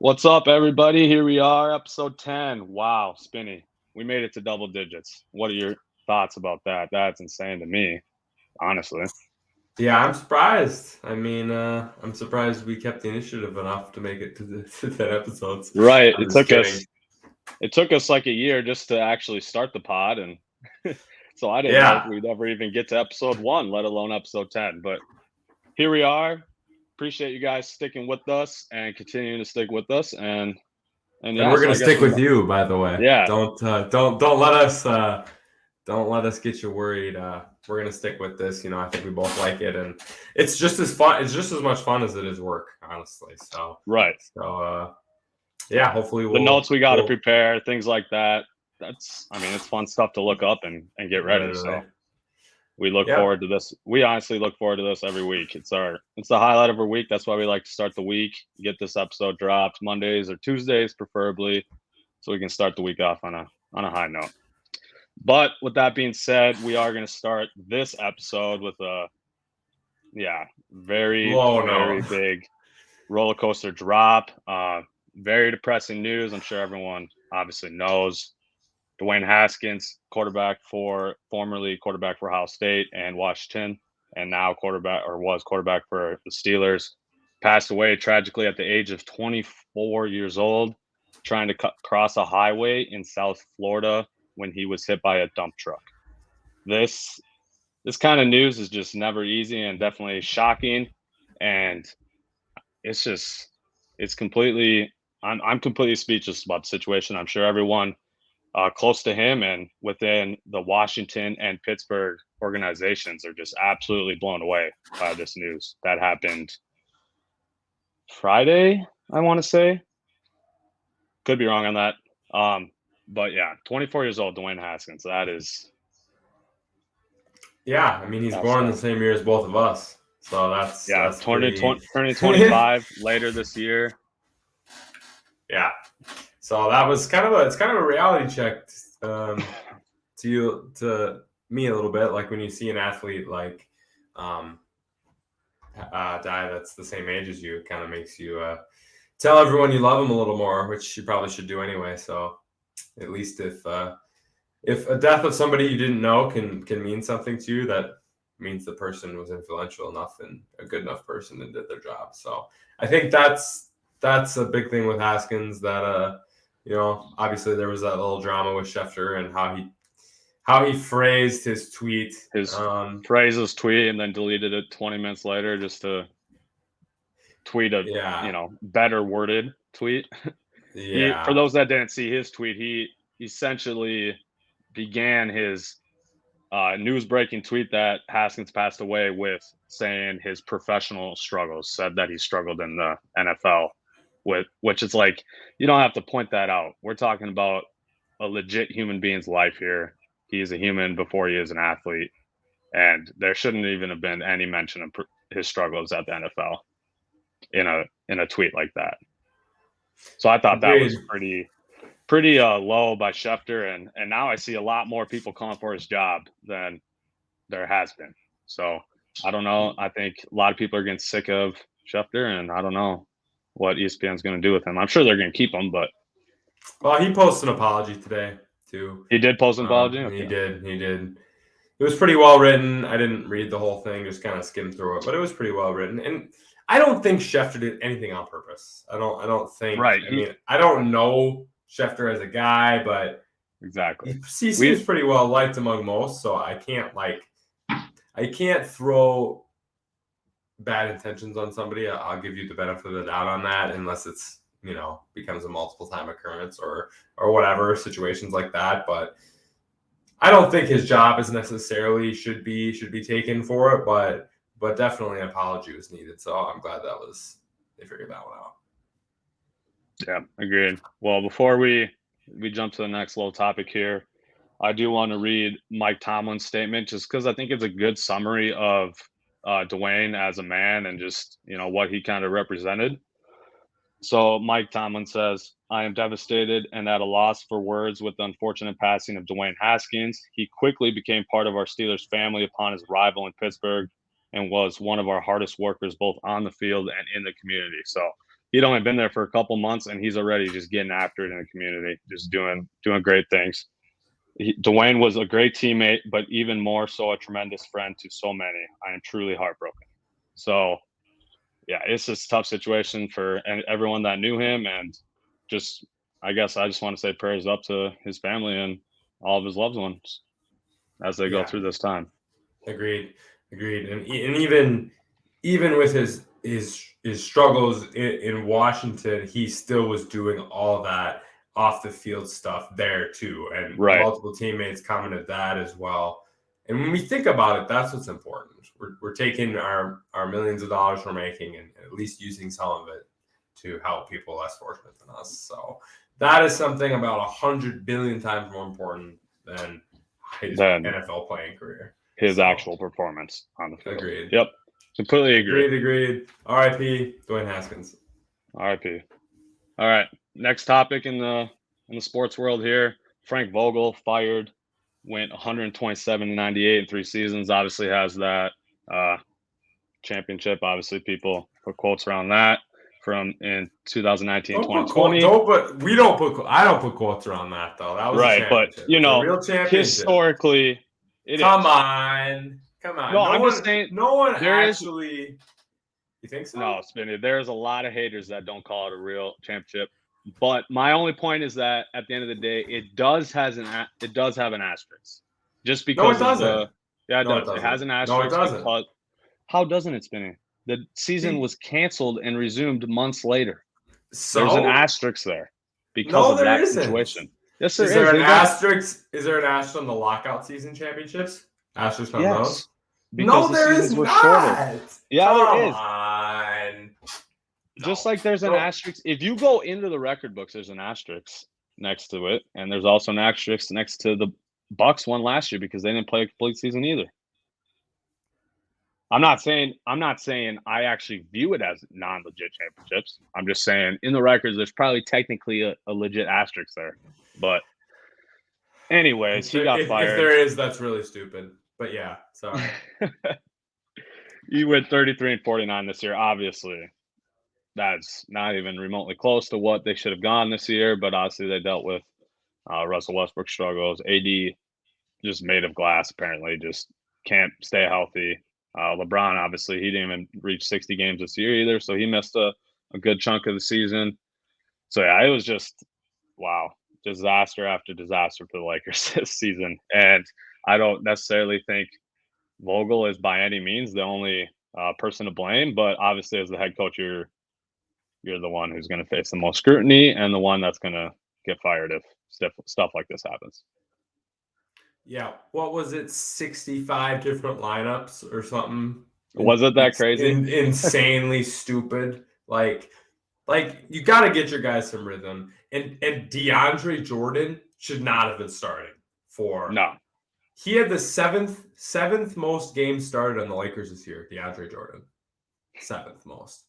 What's up, everybody? Here we are, episode 10. Wow, Spinny. We made it to double digits. What are your thoughts about that? That's insane to me, honestly. Yeah, I'm surprised. I'm surprised we kept the initiative enough to make it to the to 10 episodes. Right. I'm just kidding. It took us like a year just to actually start the pod, and so I didn't know if Yeah, we'd ever even get to episode 1, let alone episode 10. But here we are. Appreciate you guys sticking with us and continuing to stick with us. And and yeah, we're so gonna I guess stick with you. By the way, yeah, don't let us get you worried. We're gonna stick with this. I think we both like it, and it's just as fun. It's just as much fun as it is work, honestly. So, right. so yeah. Hopefully, The notes we got to we'll prepare, things like that. It's fun stuff to look up and get ready. literally. So we look Yep. forward to this. We honestly look forward to this every week. It's the highlight of our week. That's why we like to start the week, get this episode dropped Mondays or Tuesdays, preferably, so we can start the week off on a high note. But with that being said, we are going to start this episode with a very Low very note. big roller coaster drop. Very depressing news. I'm sure everyone obviously knows. Dwayne Haskins, formerly quarterback for Ohio State and Washington, and now was quarterback for the Steelers, passed away tragically at the age of 24 years old, trying to cross a highway in South Florida when he was hit by a dump truck. This this kind of news is just never easy and definitely shocking, and it's just it's completely I'm completely speechless about the situation. I'm sure everyone close to him and within the Washington and Pittsburgh organizations are just absolutely blown away by this news. That happened Friday, I want to say. Could be wrong on that. But yeah, 24 years old, Dwayne Haskins. Yeah, I mean he's That's born the tough. same year as both of us, so that's Yeah, that's pretty. turning 25 later this year. Yeah, so that was it's kind of a reality check to me a little bit. Like when you see an athlete um, die that's the same age as you, it kind of makes you tell everyone you love them a little more, which you probably should do anyway. So at least if a death of somebody you didn't know can mean something to you, that means the person was influential enough and a good enough person and did their job. So I think that's a big thing with Haskins that obviously there was that little drama with Schefter and how he phrased his tweet. His phrases tweet and then deleted it 20 minutes later just to tweet a Yeah, better worded tweet. For yeah, those that didn't see his tweet, he essentially began his news breaking tweet that Haskins passed away with saying his professional struggles, said that he struggled in the NFL which is like, you don't have to point that out. We're talking about a legit human being's life here. He's a human before he is an athlete, and there shouldn't even have been any mention of his struggles at the NFL in a tweet like that. So I thought that agreed. was pretty low by Schefter, and now I see a lot more people calling for his job than there has been. So I don't know. I think a lot of people are getting sick of Schefter, and I don't know what ESPN's going to do with him. I'm sure they're going to keep him, but Well, he posted an apology today too. he did post an apology. He Okay. did. He did. It was pretty well written. I didn't read the whole thing, just kind of skimmed through it, but it was pretty well written. And I don't think Schefter did anything on purpose. I don't think. Right. I don't know Schefter as a guy, but Exactly. he seems pretty well liked among most. So I can't throw bad intentions on somebody. I'll give you the benefit of the doubt on that, unless it's becomes a multiple time occurrence or whatever situations like that. But I don't think his job is necessarily should be taken for it, but definitely an apology was needed. So I'm glad they figured that one out. Yeah, agreed. Well, before we jump to the next little topic here, I do want to read Mike Tomlin's statement just because I think it's a good summary of Dwayne as a man and just what he kind of represented. So Mike Tomlin says, "I am devastated and at a loss for words with the unfortunate passing of Dwayne Haskins. He quickly became part of our Steelers family upon his arrival in Pittsburgh and was one of our hardest workers both on the field and in the community." So he'd only been there for a couple months, and he's already just getting after it in the community, just doing great things. Dwayne was a great teammate, but even more so a tremendous friend to so many. I am truly heartbroken. So, yeah, it's just a tough situation for everyone that knew him, and I guess I just want to say prayers up to his family and all of his loved ones as they go through this time. Agreed. And even with his struggles in Washington, he still was doing all that off the field stuff there too, and multiple teammates commented that as well. And when we think about it, that's what's important. We're taking our millions of dollars we're making and at least using some of it to help people less fortunate than us. So that is something about 100 billion times more important than his NFL playing career. His actual performance on the field. Agreed. Yep. Completely agree. Agreed. R.I.P. Dwayne Haskins. R.I.P. All right. Next topic in the sports world here. Frank Vogel fired, went 127-98 in 3 seasons. Obviously has that championship. Obviously, people put quotes around that from in 2019-2020. I don't put quotes around that though. That was right, but a real championship. Historically, Come on. No, I'm just saying. No one actually. You think so? No, Spinny. There's a lot of haters that don't call it a real championship. But my only point is that at the end of the day, it does have an asterisk. Just because it doesn't. It does. It has an asterisk. No, it doesn't. How doesn't it, Spinny? The season was canceled and resumed months later. So there's an asterisk there because of that situation. Yes, there is. Is there an asterisk? Is there an asterisk on the lockout season championships? Asterisk on those? Because there is not. Shorter. Yeah, Come there is. On. Just like there's an asterisk. If you go into the record books, there's an asterisk next to it, and there's also an asterisk next to the Bucks one last year because they didn't play a complete season either. I'm not saying I actually view it as non-legit championships. I'm just saying in the records, there's probably technically a legit asterisk there. But anyways, he got fired. If there is, that's really stupid. But yeah, sorry. You went 33-49 this year. Obviously, that's not even remotely close to what they should have gone this year. But obviously, they dealt with Russell Westbrook struggles. AD just made of glass, apparently, just can't stay healthy. LeBron, obviously, he didn't even reach 60 games this year either, so he missed a good chunk of the season. So, yeah, it was just, wow, disaster after disaster for the Lakers this season. And I don't necessarily think Vogel is by any means the only person to blame, but obviously as the head coach, you're the one who's going to face the most scrutiny and the one that's going to get fired if stuff like this happens. Yeah, what was it? 65 different lineups or something. Was it that crazy? Insanely stupid. Like you got to get your guys some rhythm. And DeAndre Jordan should not have been starting for. No. He had the seventh most games started on the Lakers this year. DeAndre Jordan, 7th most.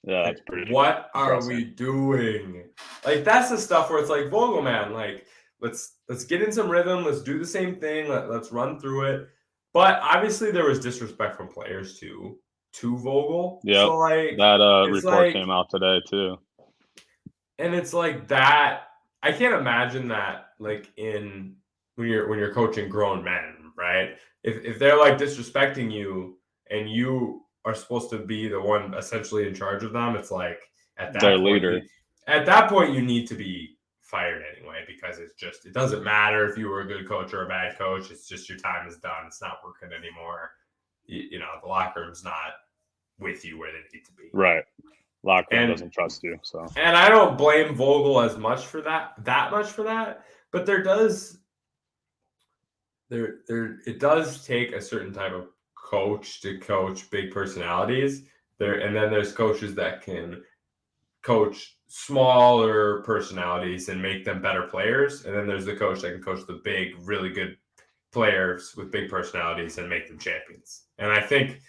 Yeah, that's pretty. What are we doing? Like that's the stuff where it's like Vogel, man. Like let's get in some rhythm. Let's do the same thing. Let's run through it. But obviously there was disrespect from players to Vogel. Yeah, so like that report came out today too. And it's like that. I can't imagine that like when you're coaching grown men, right? If they're like disrespecting you and you are supposed to be the one essentially in charge of them, it's like at that point, leader. At that point, you need to be fired anyway because it doesn't matter if you were a good coach or a bad coach. It's just your time is done. It's not working anymore. You know, the locker room's not with you where they need to be. Right. Locker room doesn't trust you. So. And I don't blame Vogel as much for that, but it does take a certain type of coach to coach big personalities there, and then there's coaches that can coach smaller personalities and make them better players, and then there's the coach that can coach the big, really good players with big personalities and make them champions. And I think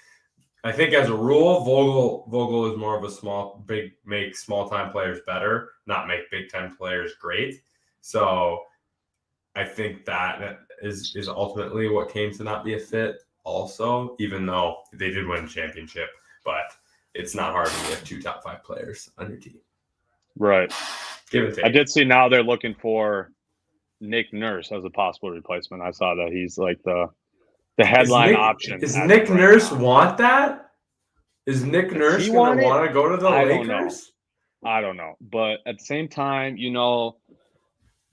as a rule, Vogel is more of a make small time players better, not make big time players great. So I think that is ultimately what came to not be a fit also, even though they did win a championship. But it's not hard when you have 2 top 5 players on your team. Right. Give and take. I did see now they're looking for Nick Nurse as a possible replacement. I saw that he's like the headline option. Does Nick Nurse want that? Is Nick Nurse going to want to go to the Lakers? I don't know. But at the same time, you know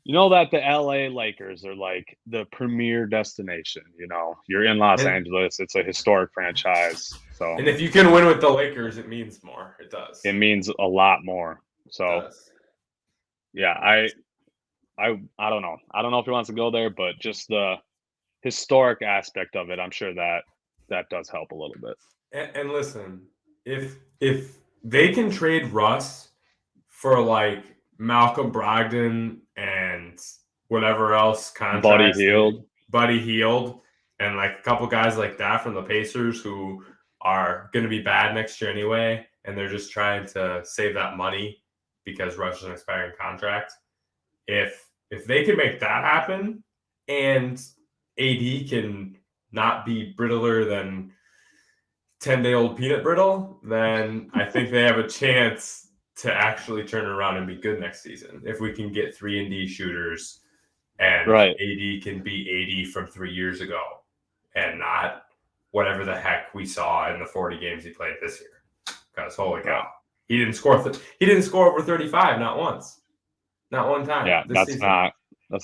that the LA Lakers are like the premier destination. You know, you're in Los Angeles. It's a historic franchise. So, and if you can win with the Lakers, it means more. It does. It means a lot more. So, yeah, I don't know. I don't know if he wants to go there, but just the historic aspect of it, I'm sure that does help a little bit. And listen, if they can trade Russ for like Malcolm Brogdon and whatever else contracts, Buddy Hield, and like a couple guys like that from the Pacers who are going to be bad next year anyway, and they're just trying to save that money because Russ is an expiring contract. If they can make that happen, and AD can not be brittler than 10-day-old peanut brittle, then I think they have a chance to actually turn around and be good next season. If we can get 3-and-D shooters and AD can be AD from 3 years ago and not whatever the heck we saw in the 40 games he played this year. Because holy cow, he didn't score over 35, not once. Not one time. Yeah, that's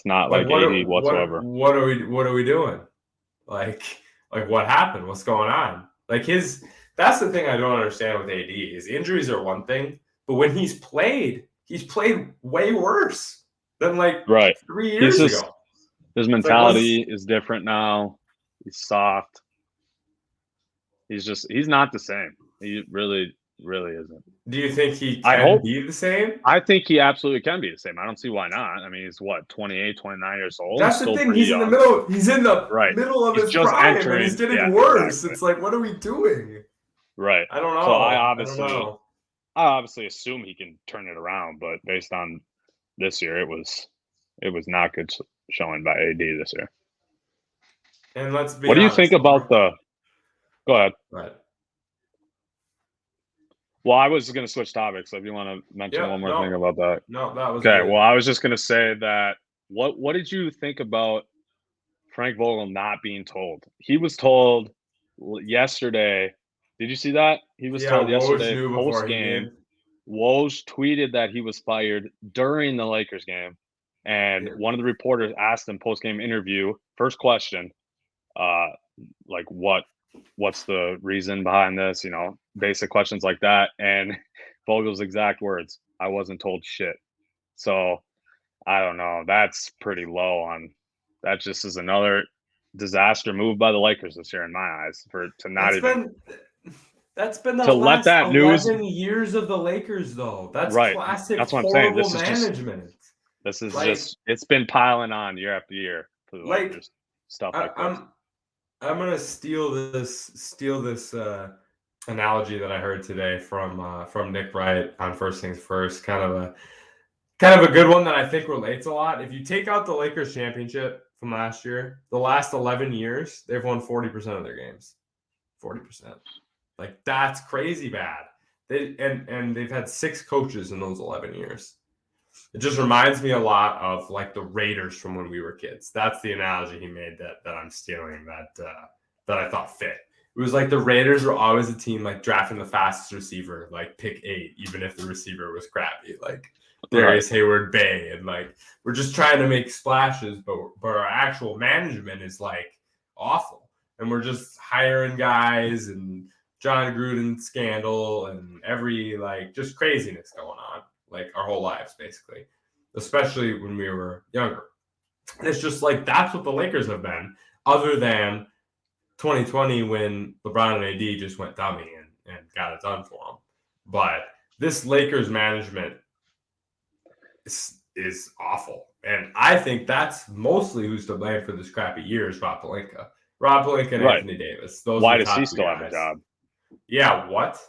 not like AD whatsoever. What are we doing? Like what happened? What's going on? Like that's the thing I don't understand with AD is injuries are one thing, but when he's played way worse than 3 years ago. His mentality is different now. He's soft. He's not the same. He really isn't. Do you think he can be the same? I think he absolutely can be the same. I don't see why not. I mean, he's 28, 29 years old. That's the thing. He's in the middle. He's in the middle of his prime, and he's getting worse. Exactly. It's like, what are we doing? Right. I don't know. So I obviously assume he can turn it around, but based on this year, it was not good showing by AD this year. And let's be honest. What do you think about the? Go ahead. Right. Well, I was going to switch topics. So if you want to mention one more thing about that. No, that was okay. Good. Well, I was just going to say that what did you think about Frank Vogel not being told? He was told yesterday. Did you see that? He was told yesterday post game. Woj tweeted that he was fired during the Lakers game, and one of the reporters asked him post game interview. First question, what's the reason behind this? You know, basic questions like that. And Vogel's exact words, I wasn't told shit. So I don't know. That's pretty low on that. Just is another disaster move by the Lakers this year in my eyes That's been the last 11 years of the Lakers, though. That's classic. That's what I'm saying. This is management. This is just it's been piling on year after year for the Lakers. Stuff like this. I'm gonna steal this analogy that I heard today from Nick Wright on First Things First. Kind of a good one that I think relates a lot. If you take out the Lakers championship from last year, the last 11 years they've won 40% of their games. 40%. Like that's crazy bad. And they've had 6 coaches in those 11 years. It just reminds me a lot of like the Raiders from when we were kids. That's the analogy he made that I'm stealing that I thought fit. It was like the Raiders were always a team like drafting the fastest receiver, like pick 8, even if the receiver was crappy, like Darius Hayward Bay, and like we're just trying to make splashes, but our actual management is like awful, and we're just hiring guys and John Gruden scandal and every like just craziness going on. Like our whole lives, basically, especially when we were younger. And it's just like that's what the Lakers have been, other than 2020 when LeBron and AD just went dummy and got it done for them. But this Lakers management is awful. And I think that's mostly who's to blame for this crappy year is Rob Pelinka. Rob Pelinka and Anthony Davis. Why does he still have a job? Yeah, what?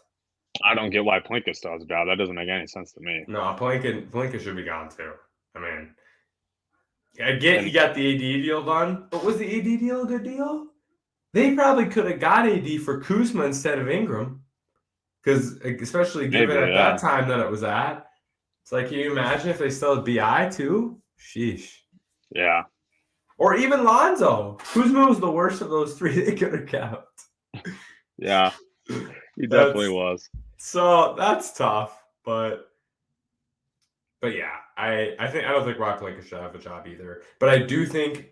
I don't get why Pelinka still has a job. That doesn't make any sense to me. No, Pelinka should be gone too. I mean, I get you got the AD deal done, but was the AD deal a good deal? They probably could have got AD for Kuzma instead of Ingram. Because especially given Maybe, at that time that it was at, it's like, can you imagine if they still had BI too? Sheesh. Yeah. Or even Lonzo. Kuzma was the worst of those three they could have kept. Yeah. He definitely was. So that's tough, but yeah, I don't think Rock Lake should have a job either. But I do think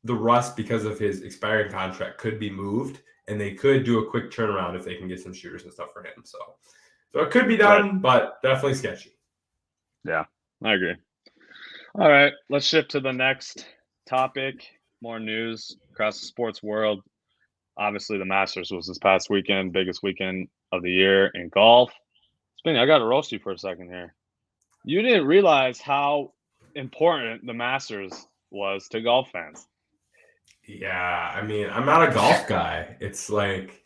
the Russ, because of his expiring contract, could be moved, and they could do a quick turnaround if they can get some shooters and stuff for him. So it could be done, but definitely sketchy. Yeah, I agree. All right, let's shift to the next topic. More news across the sports world. Obviously, the Masters was this past weekend, biggest weekend of the year in golf. Spinny, I got to roast you for a second here. You didn't realize how important the Masters was to golf fans. Yeah, I mean, I'm not a golf guy. It's like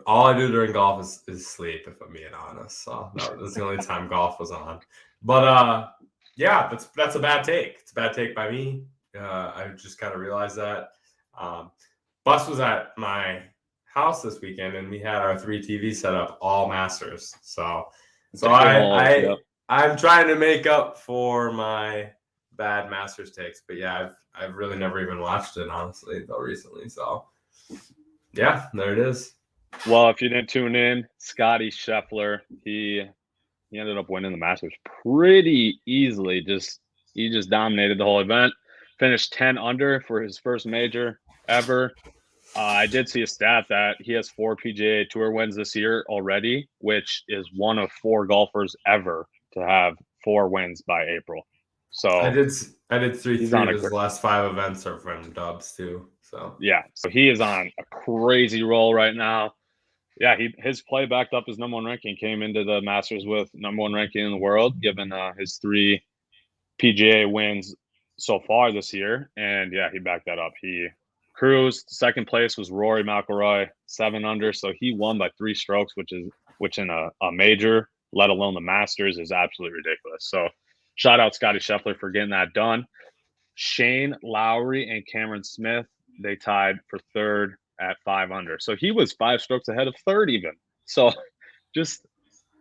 all I do during golf is sleep, if I'm being honest. So that's the only time golf was on. But yeah, that's a bad take. It's a bad take by me. I just kind of realized that. Bus was at my house this weekend, and we had our 3 TVs set up, all Masters. So I'm trying to make up for my bad Masters takes. But yeah, I've really never even watched it, honestly, though, recently. So yeah, there it is. Well, if you didn't tune in, Scotty Scheffler, he ended up winning the Masters pretty easily. He just dominated the whole event. Finished 10 under for his first major ever. I did see a stat that he has 4 PGA Tour wins this year already, which is one of 4 golfers ever to have 4 wins by April. So I did 3 of his last 5 events are from dubs too. So yeah, so he is on a crazy roll right now. Yeah, his play backed up his number 1 ranking. Came into the Masters with number 1 ranking in the world, given his 3 PGA wins so far this year. And yeah, he backed that up. He cruised. Second place was Rory McIlroy, 7 under. So he won by 3 strokes, which in a major, let alone the Masters, is absolutely ridiculous. So shout out Scotty Scheffler for getting that done. Shane Lowry and Cameron Smith, they tied for 3rd at 5 under. So he was 5 strokes ahead of 3rd even. So just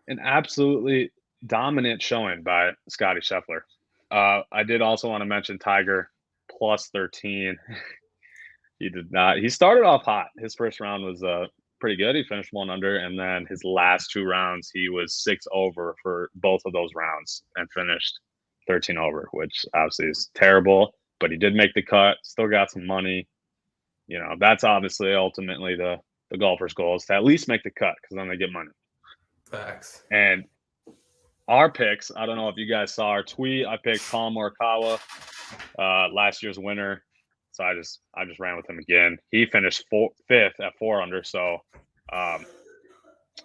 an absolutely dominant showing by Scotty Scheffler. I did also want to mention Tiger plus 13. He did not. He started off hot. His first round was pretty good. He finished 1 under, and then his last 2 rounds, he was 6 over for both of those rounds and finished 13 over, which obviously is terrible. But he did make the cut. Still got some money. You know, that's obviously ultimately the golfer's goal is to at least make the cut because then they get money. Facts. And our picks, I don't know if you guys saw our tweet. I picked Colin Morikawa, last year's winner. So I just ran with him again. He finished 5th at 4 under. So,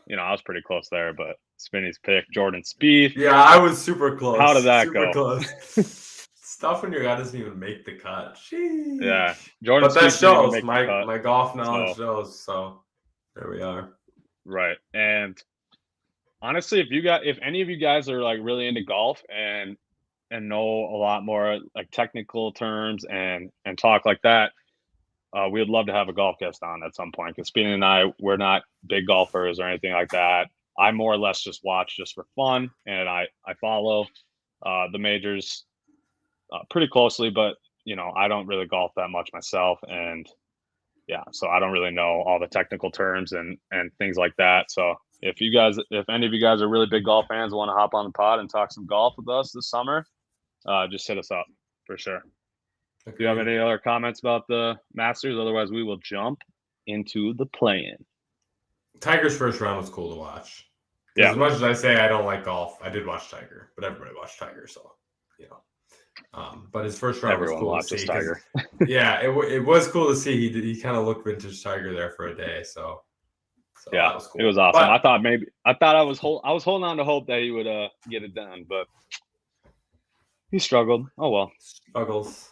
you know, I was pretty close there. But Spinny's pick, Jordan Spieth. Yeah, I was super close. How did that super go? Close. Stuff when your guy doesn't even make the cut. Sheesh. Yeah, Jordan. But that Spieth shows my golf knowledge shows. So there we are. Right, and honestly, if any of you guys are like really into golf and know a lot more like technical terms and talk like that, we would love to have a golf guest on at some point. Because Spinny and I, we're not big golfers or anything like that. I more or less just watch just for fun, and I follow the majors pretty closely, but you know, I don't really golf that much myself, and yeah, so I don't really know all the technical terms and things like that. So if any of you guys are really big golf fans, want to hop on the pod and talk some golf with us this summer, just hit us up for sure. Okay. Do you have any other comments about the Masters? Otherwise, we will jump into the play-in. Tiger's first round was cool to watch. Yeah. As much as I say I don't like golf, I did watch Tiger, but everybody watched Tiger, so you know. But his first round was cool to see. Tiger. Yeah, it was cool to see. He kind of looked vintage Tiger there for a day. So yeah, that was cool. It was awesome. But I was holding on to hope that he would get it done, but he struggled. Oh well. Struggles.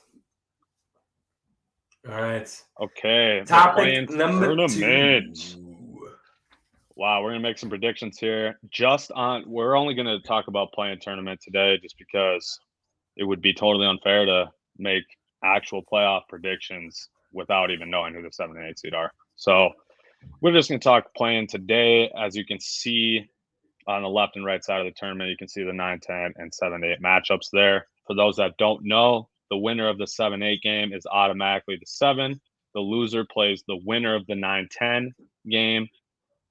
All right. Okay. Topic number 2. Wow, we're gonna make some predictions here. We're only gonna talk about play-in tournament today, just because it would be totally unfair to make actual playoff predictions without even knowing who the 7 and 8 seed are. So we're just going to talk playing today. As you can see on the left and right side of the tournament, you can see the 9-10 and 7-8 matchups there. For those that don't know, the winner of the 7-8 game is automatically the 7. The loser plays the winner of the 9-10 game,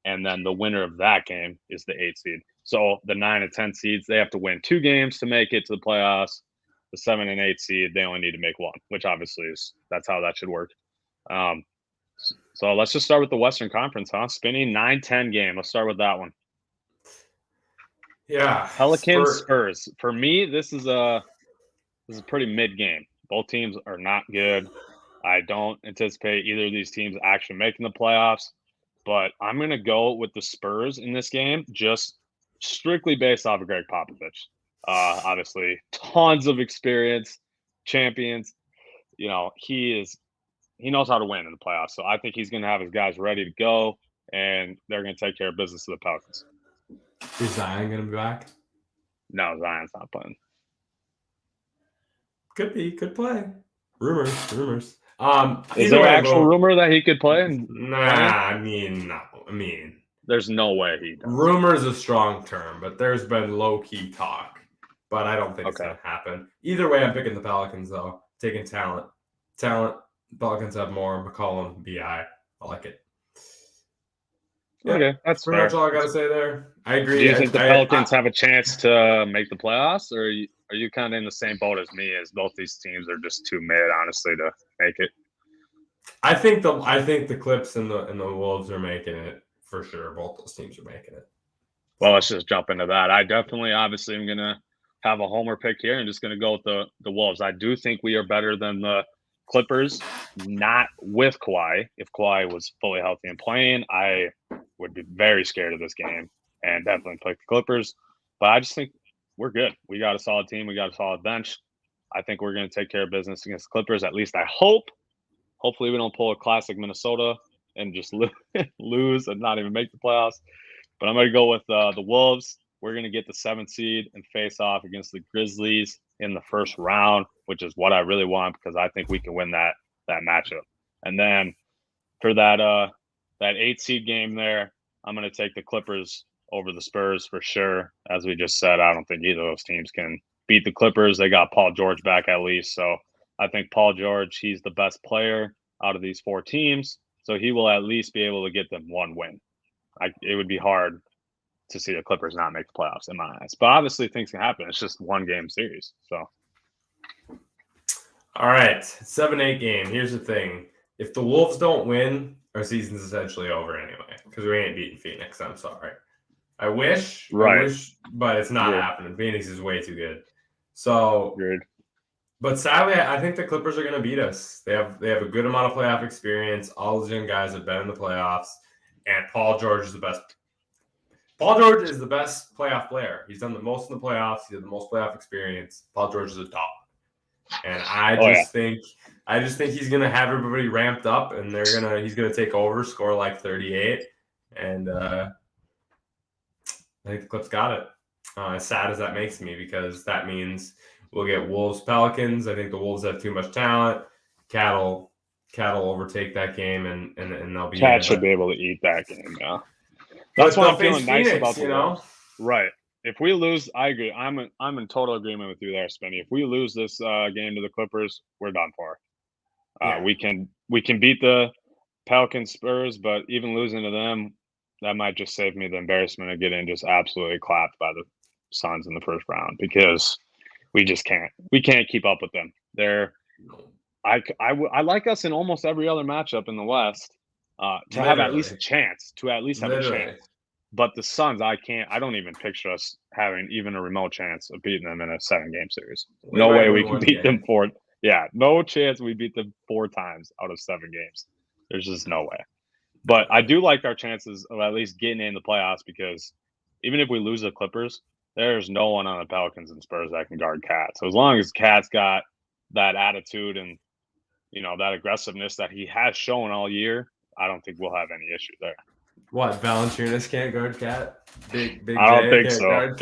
and then the winner of that game is the 8 seed. So the 9 and 10 seeds, they have to win 2 games to make it to the playoffs. The 7 and 8 seed, they only need to make 1, which obviously that's how that should work. So let's just start with the Western Conference, huh? Spinny 9-10 game. Let's start with that one. Yeah. Pelicans Spurs. For me, this is a pretty mid game. Both teams are not good. I don't anticipate either of these teams actually making the playoffs, but I'm going to go with the Spurs in this game, just strictly based off of Greg Popovich. Obviously, tons of experience, champions. He knows how to win in the playoffs. So I think he's going to have his guys ready to go, and they're going to take care of business of the Pelicans. Is Zion going to be back? No, Zion's not playing. Could be. Could play. Rumors. Is there actual rumor that he could play? No. I mean, there's no way he does. Rumor is a strong term, but there's been low-key talk. But I don't think it's going to happen. Either way, I'm picking the Pelicans, though. Taking talent. Pelicans have more. McCollum, BI. I like it. Yeah, okay, that's pretty much all I got to say there. I agree. Do you think the Pelicans have a chance to make the playoffs, or are you kind of in the same boat as me? As both these teams are just too mid, honestly, to make it. I think the Clips and the Wolves are making it for sure. Both those teams are making it. Well, let's just jump into that. I definitely, obviously, am gonna have a homer pick here and just gonna go with the Wolves. I do think we are better than the Clippers, not with Kawhi. If Kawhi was fully healthy and playing, I would be very scared of this game and definitely pick the Clippers. But I just think we're good. We got a solid team. We got a solid bench. I think we're going to take care of business against the Clippers. At least I hope. Hopefully we don't pull a classic Minnesota and just lose and not even make the playoffs. But I'm going to go with the Wolves. We're going to get the 7th seed and face off against the Grizzlies in the first round, which is what I really want because I think we can win that matchup. And then for that 8 seed game there, I'm going to take the Clippers over the Spurs for sure. As we just said, I don't think either of those teams can beat the Clippers. They got Paul George back at least. So I think Paul George, he's the best player out of these 4 teams. So he will at least be able to get them 1 win. It would be hard to see the Clippers not make the playoffs in my eyes. But obviously things can happen. It's just 1-game series. So. All right. 7-8 game. Here's the thing. If the Wolves don't win, our season's essentially over anyway because we ain't beating Phoenix. I'm sorry. I wish, but it's not happening. Phoenix is way too good. So, but sadly, I think the Clippers are going to beat us. They have a good amount of playoff experience. All those young guys have been in the playoffs, and Paul George is the best. Paul George is the best playoff player. He's done the most in the playoffs. He had the most playoff experience. Paul George is a dog, and I just think he's going to have everybody ramped up, and he's going to take over, score like 38, and I think the Clips got it. As sad as that makes me, because that means we'll get Wolves Pelicans. I think the Wolves have too much talent. Cat will overtake that game, and they'll be. Cat should be able to eat that game. Yeah, that's what I'm feeling nice about the Wolves. Right. If we lose, I agree. I'm in total agreement with you there, Spinny. If we lose this game to the Clippers, we're done for. We can beat the Pelicans Spurs, but even losing to them, that might just save me the embarrassment of getting just absolutely clapped by the Suns in the first round because we just can't. We can't keep up with them. I like us in almost every other matchup in the West to have at least a chance. But the Suns, I don't even picture us having even a remote chance of beating them in a 7-game series. No way we can beat them 4. Yeah, no chance we beat them 4 times out of 7 games. There's just no way. But I do like our chances of at least getting in the playoffs because even if we lose the Clippers, there's no one on the Pelicans and Spurs that can guard Cat. So as long as Cat's got that attitude and, that aggressiveness that he has shown all year, I don't think we'll have any issue there. What, Valanciunas can't guard Cat? Big I don't think so.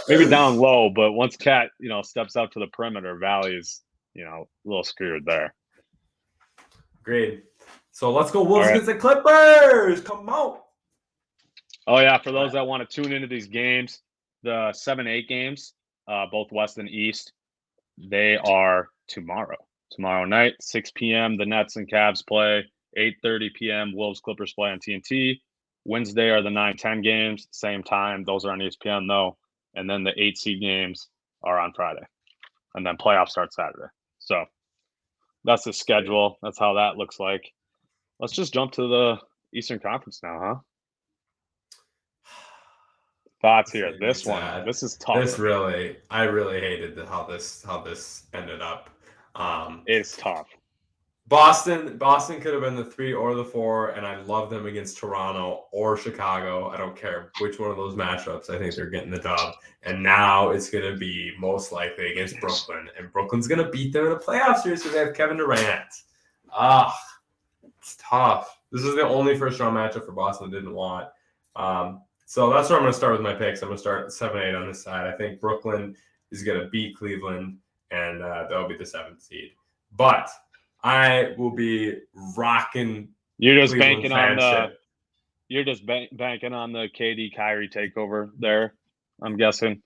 Maybe down low, but once Cat, steps out to the perimeter, Valley's, a little screwed there. Great. So let's go Wolves right. against the Clippers. Come on. Oh yeah, for those that want to tune into these games, the 7-8 games, both West and East, they are tomorrow. Tomorrow night, 6 p.m. The Nets and Cavs play. 8:30 p.m. Wolves Clippers play on TNT. Wednesday are the 9-10 games, same time. Those are on ESPN though. And then the 8 seed games are on Friday. And then playoffs start Saturday. So that's the schedule. That's how that looks like. Let's just jump to the Eastern Conference now, huh? Thoughts here. This one, this is tough. I really hated how this ended up. It's tough. Boston could have been the 3 or the 4, and I love them against Toronto or Chicago. I don't care which one of those matchups. I think they're getting the dub. And now it's going to be most likely against Brooklyn, and Brooklyn's going to beat them in the playoff series because they have Kevin Durant. It's tough. This is the only first-round matchup for Boston I didn't want. So that's where I'm going to start with my picks. I'm going to start 7-8 on this side. I think Brooklyn is going to beat Cleveland, and they'll be the 7th seed. But I will be rocking. You're just Cleveland banking on the. You're just banking on the KD Kyrie takeover there. I'm guessing.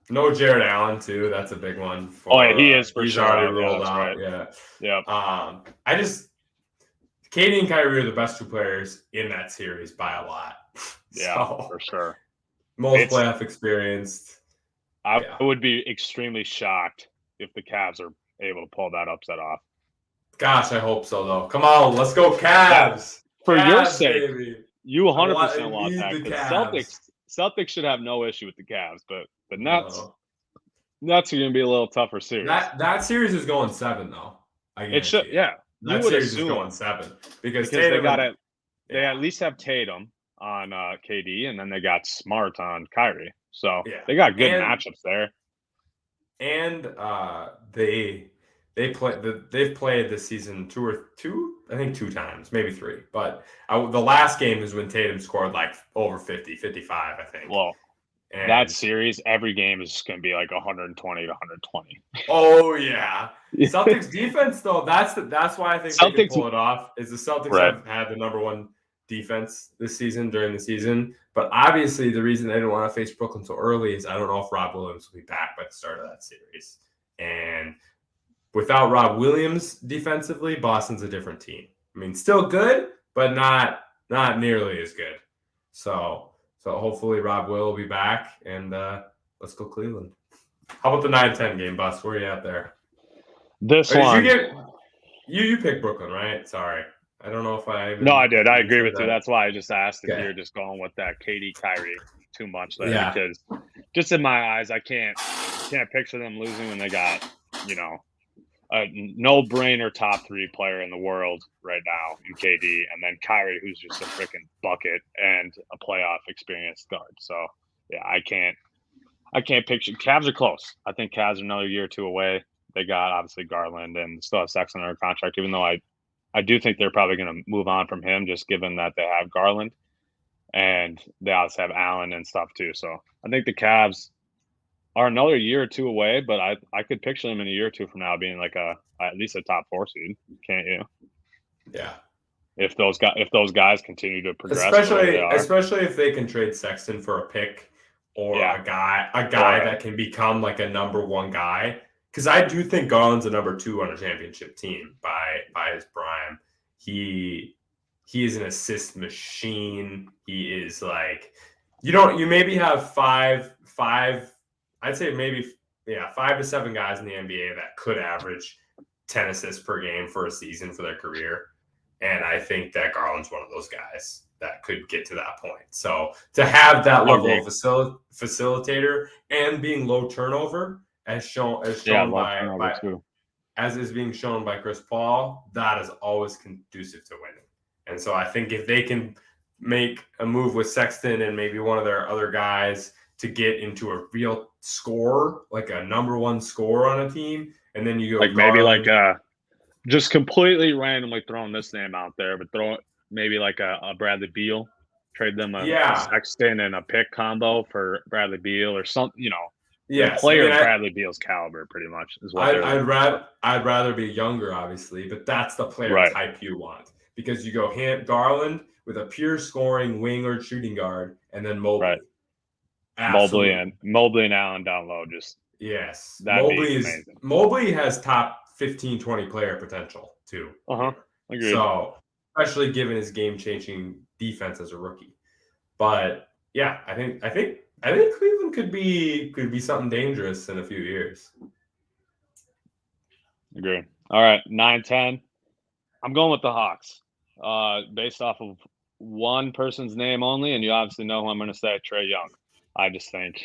No Jared Allen too. That's a big one. He is for he's sure. Already rolled out. Right. Yeah. KD and Kyrie are the best 2 players in that series by a lot. Yeah, for sure. Most playoff experienced. I would be extremely shocked if the Cavs are able to pull that upset off. Gosh, I hope so, though. Come on, let's go Cavs. For Cavs, your sake, baby. You 100% want that. Celtics should have no issue with the Cavs, but the Nets are going to be a little tougher series. That series is going 7, though. It should, yeah. That series is going 7 because Tatum, they at least have Tatum on KD, and then they got Smart on Kyrie. So they got good matchups there. And they've played this season 2 times, maybe 3. But the last game is when Tatum scored like over 50, 55, I think. Well, that series, every game is just going to be like 120 to 120. Oh yeah. Celtics defense though, that's why I think they can pull it off. Is the Celtics have had the number 1 defense this season during the season, but obviously the reason they didn't want to face Brooklyn so early is I don't know if Rob Williams will be back by the start of that series. And without Rob Williams defensively, Boston's a different team. I mean, still good, but not nearly as good. So hopefully Rob will be back, and let's go Cleveland. How about the 9-10 game, Bus? Where are you at there? This one. You picked Brooklyn, right? Sorry. I don't know if I. No, I did. I agree with you. That's why I just asked if you're just going with that KD Kyrie too much there. Yeah. Because just in my eyes, I can't picture them losing when they got, a no-brainer top 3 player in the world right now in KD, and then Kyrie, who's just a freaking bucket and a playoff experienced guard. So yeah, I can't picture. Cavs are close. I think Cavs are another year or 2 away. They got obviously Garland and still have Sexton under contract, even though I do think they're probably going to move on from him, just given that they have Garland and they also have Allen and stuff too. So I think the Cavs are another year or 2 away, but I could picture them in a year or 2 from now being like at least a top 4 seed, can't you? Yeah. If those guys continue to progress, especially if they can trade Sexton for a pick or a guy that can become like a number 1 guy. Because I do think Garland's a number 2 on a championship team by his prime. He is an assist machine. He is like you maybe have five. I'd say maybe 5 to 7 guys in the NBA that could average 10 assists per game for a season for their career. And I think that Garland's one of those guys that could get to that point. So to have that level of facilitator and being low turnover, as is being shown by Chris Paul, that is always conducive to winning. And so I think if they can make a move with Sexton and maybe one of their other guys to get into a real score, like a number 1 score on a team, and then you go like maybe like just completely randomly throwing this name out there, but throw maybe like a Bradley Beal, trade them a Sexton and a pick combo for Bradley Beal or something, Bradley Beal's caliber pretty much is what I'd rather be younger, obviously, but that's the player type you want. because you go Garland with a pure scoring wing or shooting guard, and then Mobley. Right. Absolutely. Mobley and Allen down low. Just yes. that'd be amazing. Mobley has top 15, 20 player potential too. Agreed. So especially given his game-changing defense as a rookie. But yeah, I think Cleveland could be something dangerous in a few years. Agree. All right, 9-10. I'm going with the Hawks. Based off of one person's name only, and you obviously know who I'm going to say, Trae Young. I just think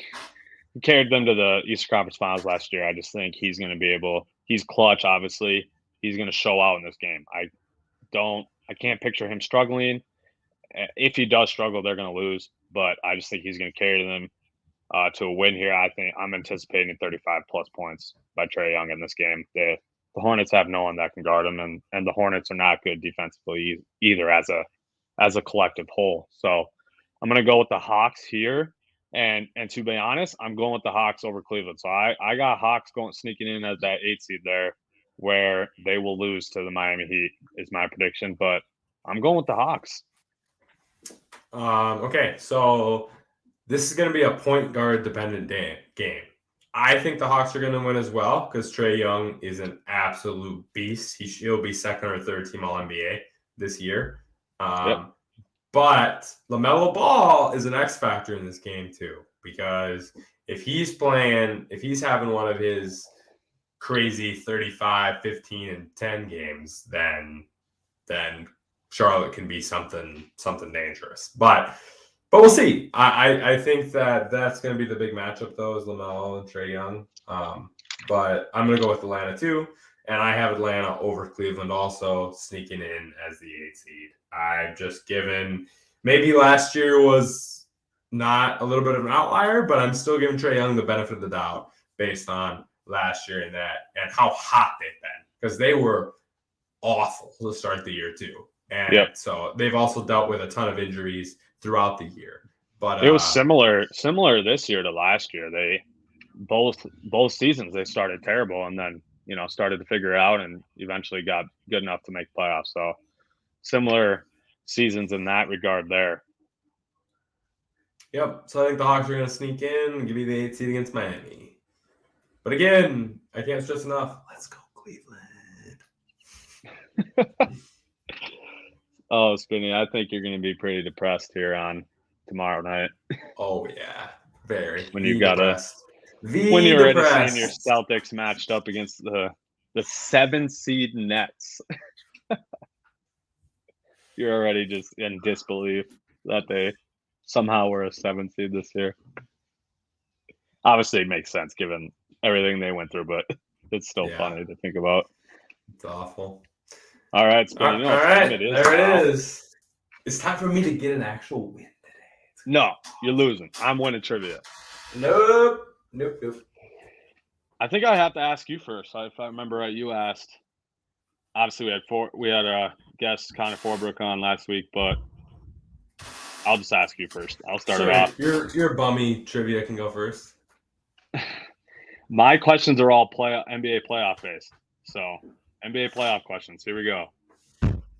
he carried them to the Eastern Conference Finals last year. I just think he's going to be able. He's clutch, obviously. He's going to show out in this game. I can't picture him struggling. If he does struggle, they're going to lose. But I just think he's going to carry them to a win here. I think I'm anticipating 35 plus points by Trae Young in this game. The Hornets have no one that can guard him, and the Hornets are not good defensively either as a collective whole. So I'm going to go with the Hawks here. And to be honest, I'm going with the Hawks over Cleveland. So I got Hawks sneaking in as that 8 seed there, where they will lose to the Miami Heat is my prediction. But I'm going with the Hawks. Okay, so this is going to be a point guard dependent game. I think the Hawks are going to win as well because Trae Young is an absolute beast. He'll be second or third team All-NBA this year. Yep. But LaMelo Ball is an X factor in this game too, because if he's having one of his crazy 35, 15, and 10 games, then Charlotte can be something dangerous. But we'll see. I think that's going to be the big matchup, though, is LaMelo and Trae Young. But I'm going to go with Atlanta, too. And I have Atlanta over Cleveland also sneaking in as the 8th seed. I've just given – maybe last year was not a little bit of an outlier, but I'm still giving Trae Young the benefit of the doubt based on last year and how hot they've been. Because they were awful to start the year, too. And so they've also dealt with a ton of injuries throughout the year. But it was similar this year to last year. They both seasons they started terrible and then started to figure it out and eventually got good enough to make playoffs. So similar seasons in that regard there. Yep. So I think the Hawks are going to sneak in and give you the 8th seed against Miami. But again, I can't stress enough. Let's go Cleveland. Oh, Spinny, I think you're going to be pretty depressed here on tomorrow night. Oh yeah, very. When you're already seeing your Celtics matched up against the 7 seed Nets. You're already just in disbelief that they somehow were a 7 seed this year. Obviously, it makes sense given everything they went through, but it's still funny to think about. It's awful. All right, Spinny. All right, there it is. It's time for me to get an actual win today. No, you're losing. I'm winning trivia. Nope. I think I have to ask you first. If I remember right, you asked. Obviously, we had a guest, Connor Forbrook, on last week, but I'll just ask you first. I'll start it off. Your bummy trivia can go first. My questions are all NBA playoff based. So NBA playoff questions. Here we go.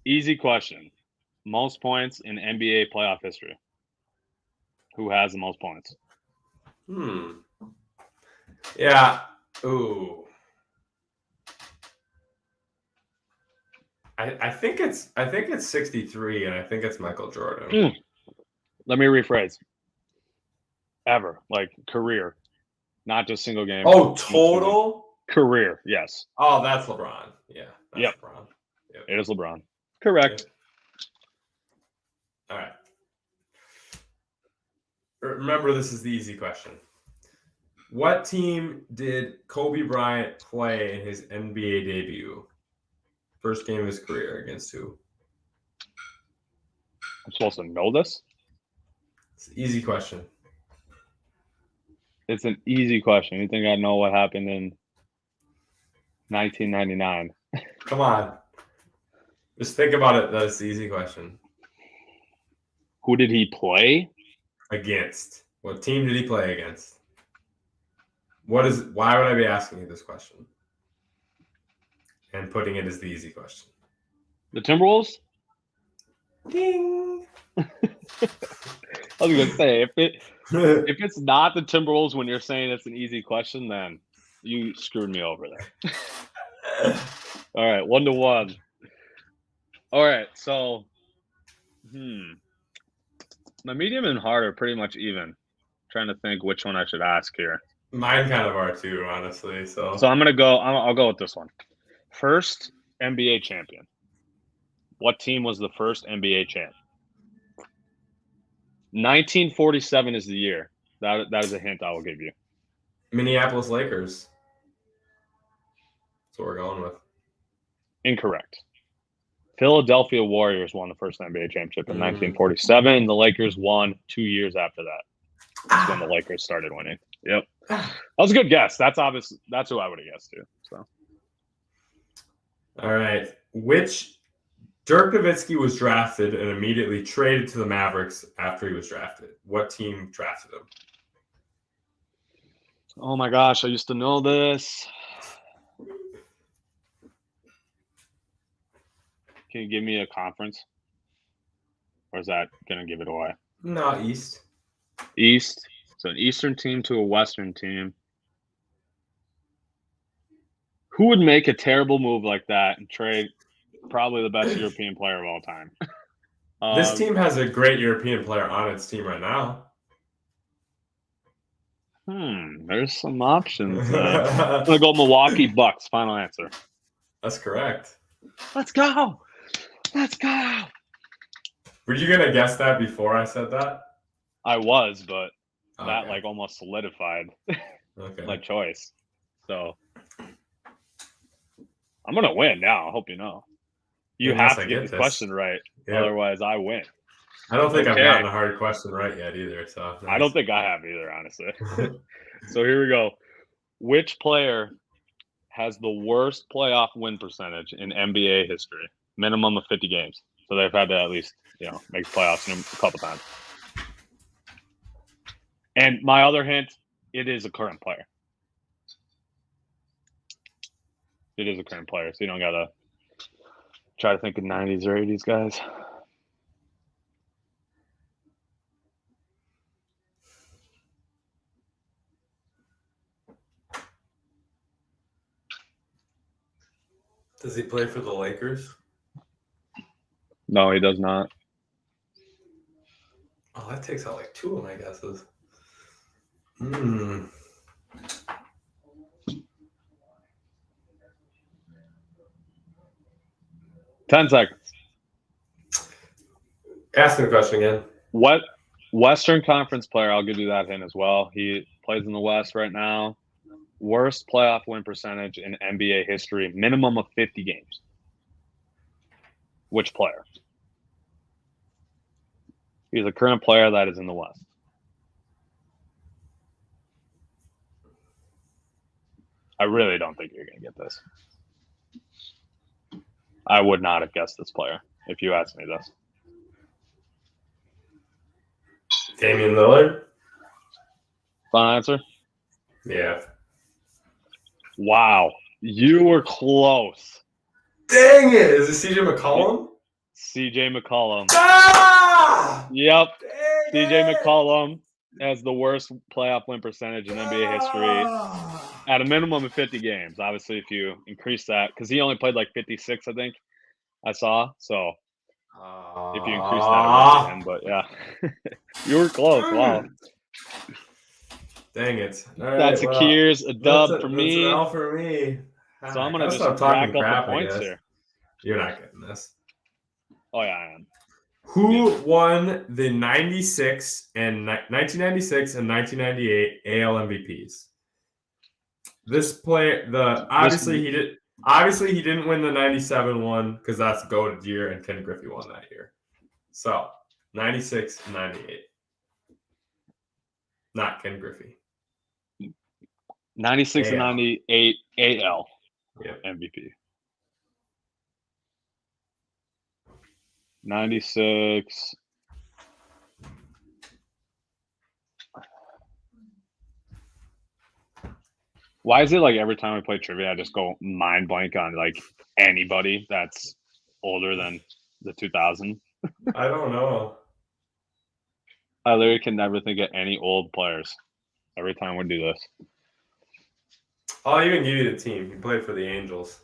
Easy question. Most points in NBA playoff history. Who has the most points? Yeah. Ooh. I think it's 63, and I think it's Michael Jordan. Let me rephrase. Ever, like career, not just single game. Oh, total career. Yes. Oh, that's LeBron. Yeah. That's LeBron. Yep. It is LeBron. Correct. All right. Remember, this is the easy question. What team did Kobe Bryant play in his NBA debut? First game of his career against who? I'm supposed to know this? It's an easy question. It's an easy question. You think I know what happened in 1999? Come on. Just think about it. That's the easy question. Who did he play? Against. What team did he play against? Why would I be asking you this question? And putting it as the easy question. The Timberwolves? Ding. I was gonna say if it's not the Timberwolves when you're saying it's an easy question, then you screwed me over there. All right, 1-1. All right, so my medium and hard are pretty much even. Trying to think which one I should ask here. Mine kind of are too, honestly. So I'm gonna go. I'll go with this one. First NBA champion. What team was the first NBA champ? 1947 is the year. That is a hint I will give you. Minneapolis Lakers. That's what we're going with. Incorrect. Philadelphia Warriors won the first NBA championship in 1947. The Lakers won 2 years after that. That's when the Lakers started winning. Yep. That was a good guess. That's obvious. That's who I would have guessed too. So. All right. Which Dirk Nowitzki was drafted and immediately traded to the Mavericks after he was drafted? What team drafted him? Oh my gosh, I used to know this. Can you give me a conference? Or is that going to give it away? No, East. East. So an Eastern team to a Western team. Who would make a terrible move like that and trade probably the best European player of all time? This team has a great European player on its team right now. There's some options. I'm going to go Milwaukee Bucks. Final answer. That's correct. Let's go. Let's go. Were you going to guess that before I said that? I was, but that like almost solidified my choice. So I'm going to win now. I hope you know. You have to get the question right. Yep. Otherwise, I win. I don't think I've gotten a hard question right yet either. So nice. I don't think I have either, honestly. So here we go. Which player has the worst playoff win percentage in NBA history? Minimum of 50 games. So they've had to at least, make playoffs a couple times. And my other hint, it is a current player. It is a current player, so you don't got to try to think of 90s or 80s guys. Does he play for the Lakers? No, he does not. Oh, that takes out like two of my guesses. 10 seconds. Ask the question again. What Western Conference player, I'll give you that hint as well. He plays in the West right now. Worst playoff win percentage in NBA history, minimum of 50 games. Which player? He's a current player that is in the West. I really don't think you're going to get this. I would not have guessed this player if you asked me this. Damian Lillard? Final answer? Yeah. Wow. You were close. Dang it. Is it CJ McCollum? CJ McCollum. Ah! Yep. CJ McCollum has the worst playoff win percentage in NBA history at a minimum of 50 games. Obviously, if you increase that, because he only played like 56, I think I saw. So if you increase that, it would be him. But yeah, you were close. Wow. Dang it. That's a Kears, a dub for me. That's an L for me. So I'm going to just rack up the points here. You're not getting this. Oh, yeah, I am. Who won the 1996 and 1998 AL MVPs? This player, obviously he didn't win the 97 one because that's the goated year, and Ken Griffey won that year. So 96 and 98. Not Ken Griffey. 96 and 98 AL MVP. 96. Why is it like every time we play trivia, I just go mind blank on like anybody that's older than the 2000? I don't know. I literally can never think of any old players every time we do this. I'll even give you the team. He played for the Angels.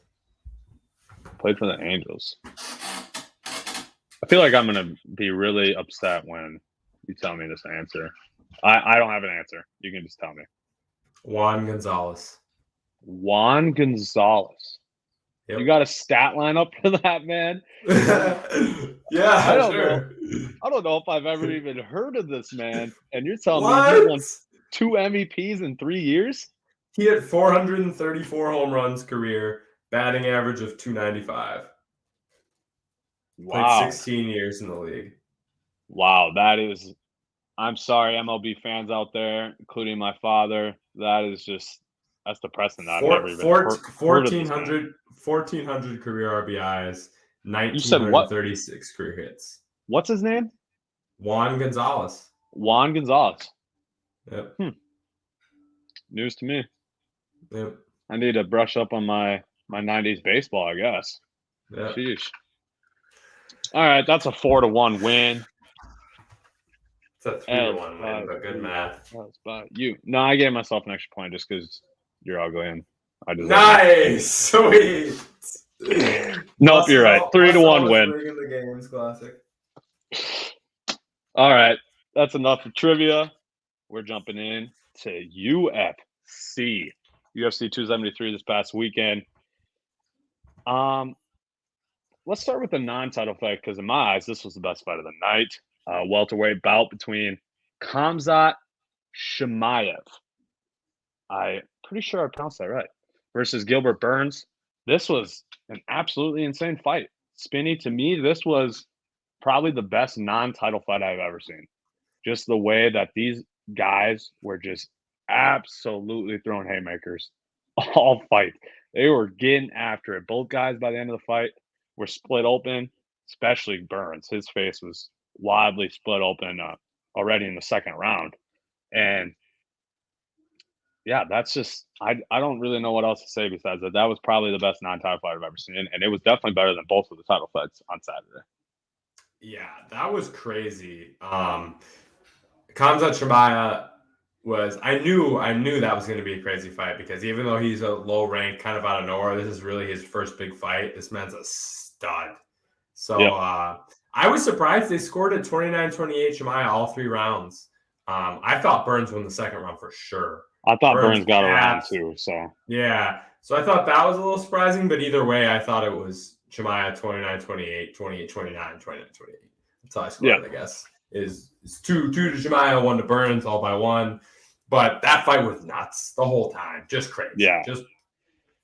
Played for the Angels. I feel like I'm going to be really upset when you tell me this answer. I don't have an answer. You can just tell me. Juan Gonzalez. Juan Gonzalez. Yep. You got a stat line up for that, man? Yeah, I don't sure. know. I don't know if I've ever even heard of this man. And you're telling What? me he won 2 MEPs in 3 years? He had 434 home runs career, batting average of 295. Played Wow. 16 years in the league. Wow, that is I'm sorry, MLB fans out there, including my father. That's depressing. I've never even heard of this man. 1,400 career RBIs, You said what? 1,936 career hits. What's his name? Juan Gonzalez. Juan Gonzalez. Yep. News to me. Yep. I need to brush up on my 90s baseball, I guess. Yep. Sheesh. All right, that's a 4-1 win. It's a 3-1 win, but good math. That's about you. No, I gave myself an extra point just because you're ugly and I deserve Nice, sweet. Nope, you're right. 3-1 win. The games classic. All right, that's enough for trivia. We're jumping in to UFC 273 this past weekend. Let's start with the non-title fight because in my eyes, this was the best fight of the night. Welterweight bout between Khamzat Chimaev. I'm pretty sure I pronounced that right. Versus Gilbert Burns. This was an absolutely insane fight. Spinny, to me, this was probably the best non-title fight I've ever seen. Just the way that these guys were just absolutely throwing haymakers all fight. They were getting after it. Both guys by the end of the fight were split open, especially Burns. His face was wildly split open already in the second round. And yeah, that's just I don't really know what else to say besides that. That was probably the best non-title fight I've ever seen, and it was definitely better than both of the title fights on Saturday. Yeah, that was crazy. Khamzat Chimaev was I knew that was going to be a crazy fight because even though he's a low rank kind of out of nowhere, this is really his first big fight. This man's a stud. So Yep. I was surprised they scored at 29-28 Chimaev all 3 rounds. I thought Burns won the second round for sure. I thought Burns got around too. So yeah. So I thought that was a little surprising, but either way, I thought it was Chimaev 29-28, 28-29, 29-28. That's how I scored it, I guess. Is 2 to Chimaev, 1 to Burns, all by 1. But that fight was nuts the whole time. Just crazy. Yeah. Just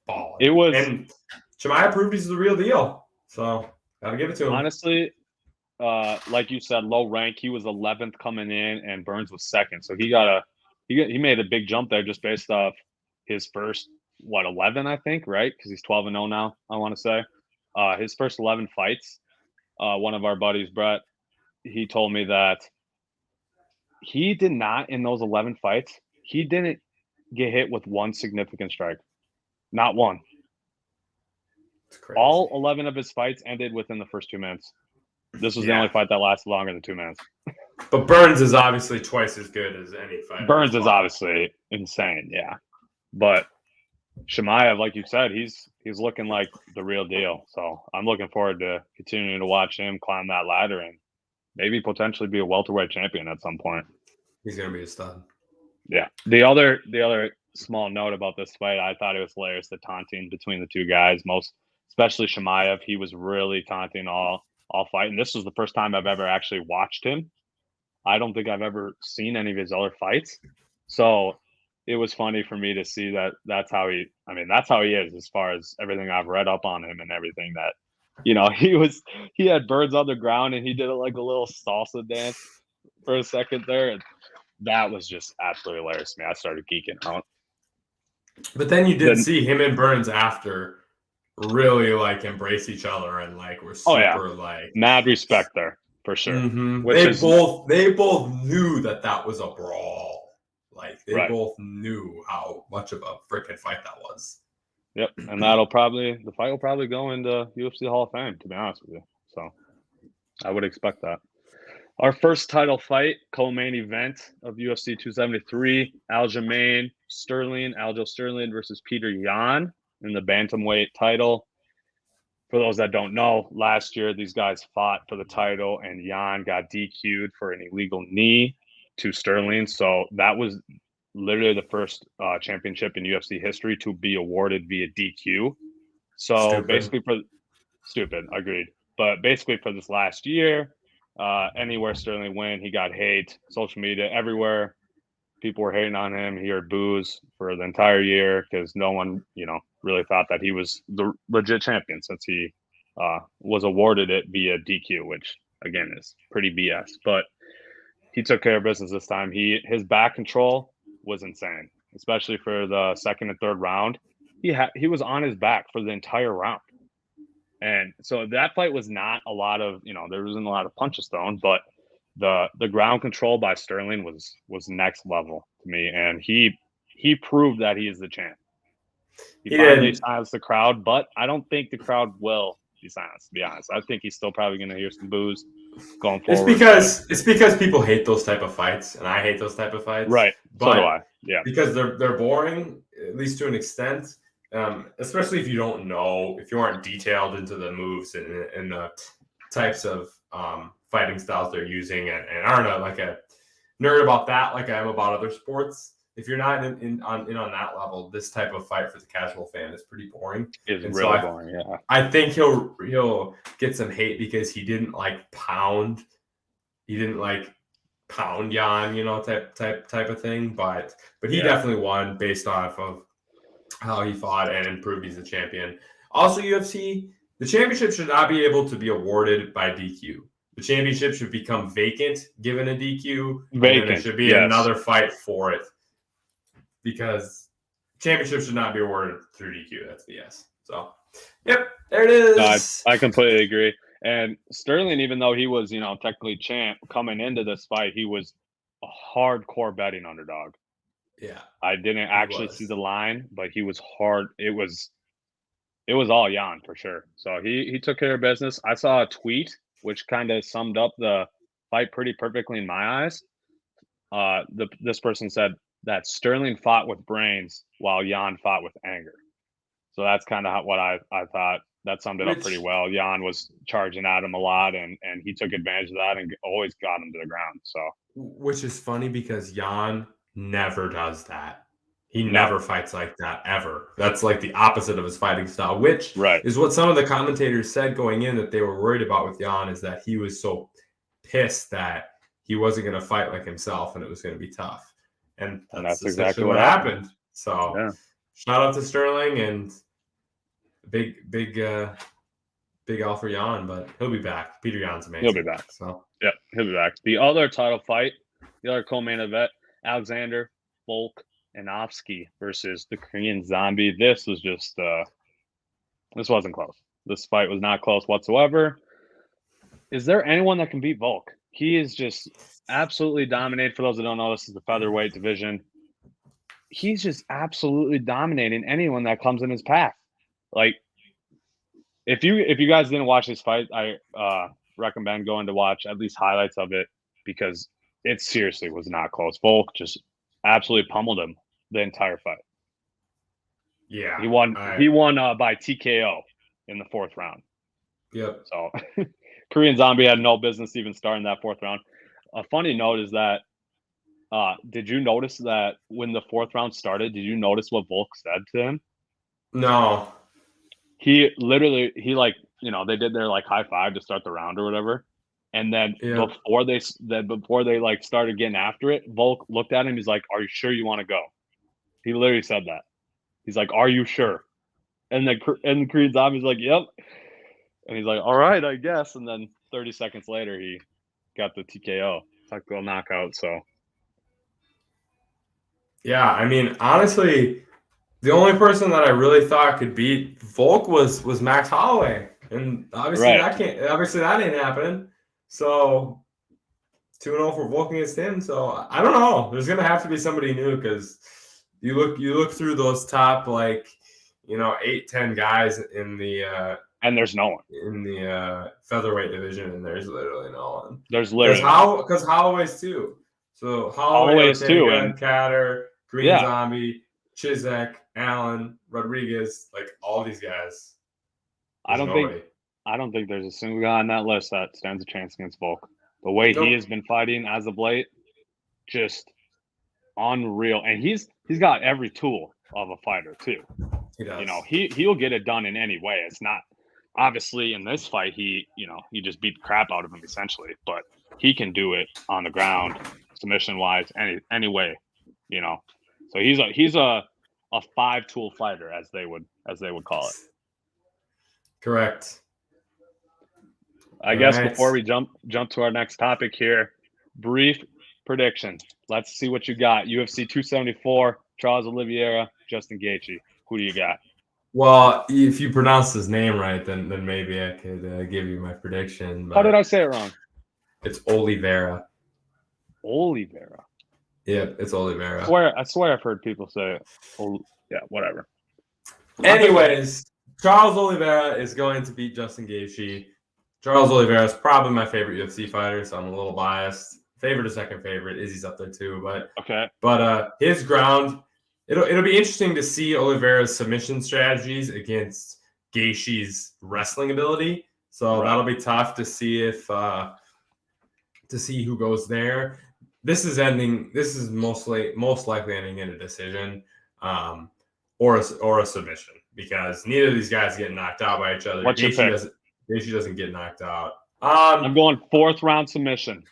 balling. It was. And Chimaev proved he's the real deal. So gotta give it to him. Honestly, like you said, low rank. He was 11th coming in, and Burns was second. So he made a big jump there just based off his first 11, I think, right? Because he's 12-0 now. I want to say his first 11 fights. One of our buddies, Brett, he told me that he did not in those 11 fights. He didn't get hit with one significant strike, not one. All 11 of his fights ended within the first 2 minutes. This was the only fight that lasted longer than 2 minutes. But Burns is obviously twice as good as any fighter. Burns is obviously insane, yeah. But Chimaev, like you said, he's looking like the real deal. So I'm looking forward to continuing to watch him climb that ladder and maybe potentially be a welterweight champion at some point. He's gonna be a stud. Yeah. The other small note about this fight, I thought it was hilarious, the taunting between the two guys, especially Chimaev. He was really taunting all fight. And this was the first time I've ever actually watched him. I don't think I've ever seen any of his other fights. So it was funny for me to see that that's how he is as far as everything I've read up on him and everything that, he had Burns on the ground and he did it like a little salsa dance for a second there. And that was just absolutely hilarious to me. I started geeking out. But then you did see him and Burns after really like embrace each other and like were super like mad respect there for sure. Mm-hmm. They both knew that was a brawl. Like they both knew how much of a freaking fight that was. Yep, and the fight will probably go into UFC Hall of Fame, to be honest with you. So I would expect that. Our first title fight, co-main event of UFC 273, Aljamain Sterling, Aljo Sterling versus Peter Yan in the bantamweight title. For those that don't know, last year these guys fought for the title, and Yan got DQ'd for an illegal knee to Sterling. So that was literally the first championship in UFC history to be awarded via DQ. So Stupid. basically, for stupid, agreed. But basically, for this last year, anywhere Sterling went, he got hate, social media, everywhere. People were hating on him. He heard boos for the entire year because no one, really thought that he was the legit champion since he was awarded it via DQ, which again is pretty BS. But he took care of business this time. His back control was insane, especially for the second and third round. He was on his back for the entire round. And so that fight was not a lot of, there wasn't a lot of punches thrown, but the ground control by Sterling was next level to me, and he proved that he is the champ. He finally silenced the crowd, but I don't think the crowd will be silenced, to be honest. I think he's still probably going to hear some boos going forward. It's because people hate those type of fights, and I hate those type of fights. Right. But so do I. Yeah. Because they're boring, at least to an extent. Especially if you aren't detailed into the moves and the types of fighting styles they're using, and aren't a nerd about that like I am about other sports. If you're not in on that level, this type of fight for the casual fan is pretty boring. It's really boring, yeah. I think he'll get some hate because he didn't pound. He didn't pound Yan, type of thing. But he definitely won based off of how he fought and proved he's a champion. Also, UFC, the championship should not be able to be awarded by DQ. The championship should become vacant given a DQ. And there should be another fight for it. Because championship should not be awarded through DQ. That's BS. So, yep, there it is. I completely agree. And Sterling, even though he was, technically champ coming into this fight, he was a hardcore betting underdog. Yeah. I didn't actually see the line, but he was hard. It was all Yan for sure. So he took care of business. I saw a tweet which kind of summed up the fight pretty perfectly in my eyes. This person said that Sterling fought with brains while Yan fought with anger. So that's kind of what I thought. That summed it up pretty well. Yan was charging at him a lot, and he took advantage of that and always got him to the ground. So, which is funny because Yan never does that. He never fights like that ever. That's like the opposite of his fighting style, which is what some of the commentators said going in that they were worried about with Yan, is that he was so pissed that he wasn't going to fight like himself and it was going to be tough. And that's exactly what happened. So shout out to Sterling, and big L for Yan, but he'll be back. Peter Yan's amazing. He'll be back. So he'll be back. The other title fight, the other co-main event, Alexander Volkanovski versus the Korean Zombie. This was just this wasn't close. This fight was not close whatsoever. Is there anyone that can beat Volk? He is just absolutely dominated. For those that don't know, this is the featherweight division. He's just absolutely dominating anyone that comes in his path. Like, if you guys didn't watch this fight, I recommend going to watch at least highlights of it, because it seriously was not close. Volk just absolutely pummeled him the entire fight. Yeah, he won by TKO in the fourth round. Yep. So Korean Zombie had no business even starting that fourth round. A funny note is that did you notice that when the fourth round started, did you notice what Volk said to him? No. He literally, they did their high five to start the round or whatever. And then before they started getting after it, Volk looked at him. He's like, "Are you sure you want to go?" He literally said that. He's like, "Are you sure?" And the Korean Zombie's like, "Yep." And he's like, "All right, I guess." And then 30 seconds later, he got the TKO, technical knockout. So, yeah, I mean, honestly, the only person that I really thought could beat Volk was Max Holloway, and obviously that ain't happening. So 2-0 for Volk against him. So I don't know. There's gonna have to be somebody new, because you look through those top 8-10 guys in the And there's no one in the featherweight division, and there's literally no one. There's literally because Holloway's too. So Holloway, Holloway's too, Ortega, and Catter, Green yeah. Zombie, Chisek, Allen, Rodriguez, like all these guys. I don't think there's a single guy on that list that stands a chance against Volk. The way he has been fighting as of late, just unreal. And he's got every tool of a fighter too. He does. You know, he'll get it done in any way. It's not obviously in this fight he just beat the crap out of him essentially, but he can do it on the ground, submission wise, any way, you know. So he's a 5-tool fighter as they would call it. Correct. I guess before we jump to our next topic here, brief prediction. Let's see what you got. UFC 274, Charles Oliveira, Justin Gaethje. Who do you got? Well, if you pronounce his name right, then maybe I could give you my prediction. How did I say it wrong? It's Oliveira. Oliveira. Yeah, it's Oliveira. I swear I've heard people say it. Yeah, whatever. Anyways, Charles Oliveira is going to beat Justin Gaethje. Charles Oliveira is probably my favorite UFC fighter, so I'm a little biased. Favorite or second favorite. Izzy's up there too, but okay. But his ground, it'll be interesting to see Oliveira's submission strategies against Gaethje's wrestling ability. So that'll be tough to see who goes there. This is most likely ending in a decision, or a submission, because neither of these guys get knocked out by each other. What's your pick? Gaethje doesn't get knocked out. I'm going 4th round submission.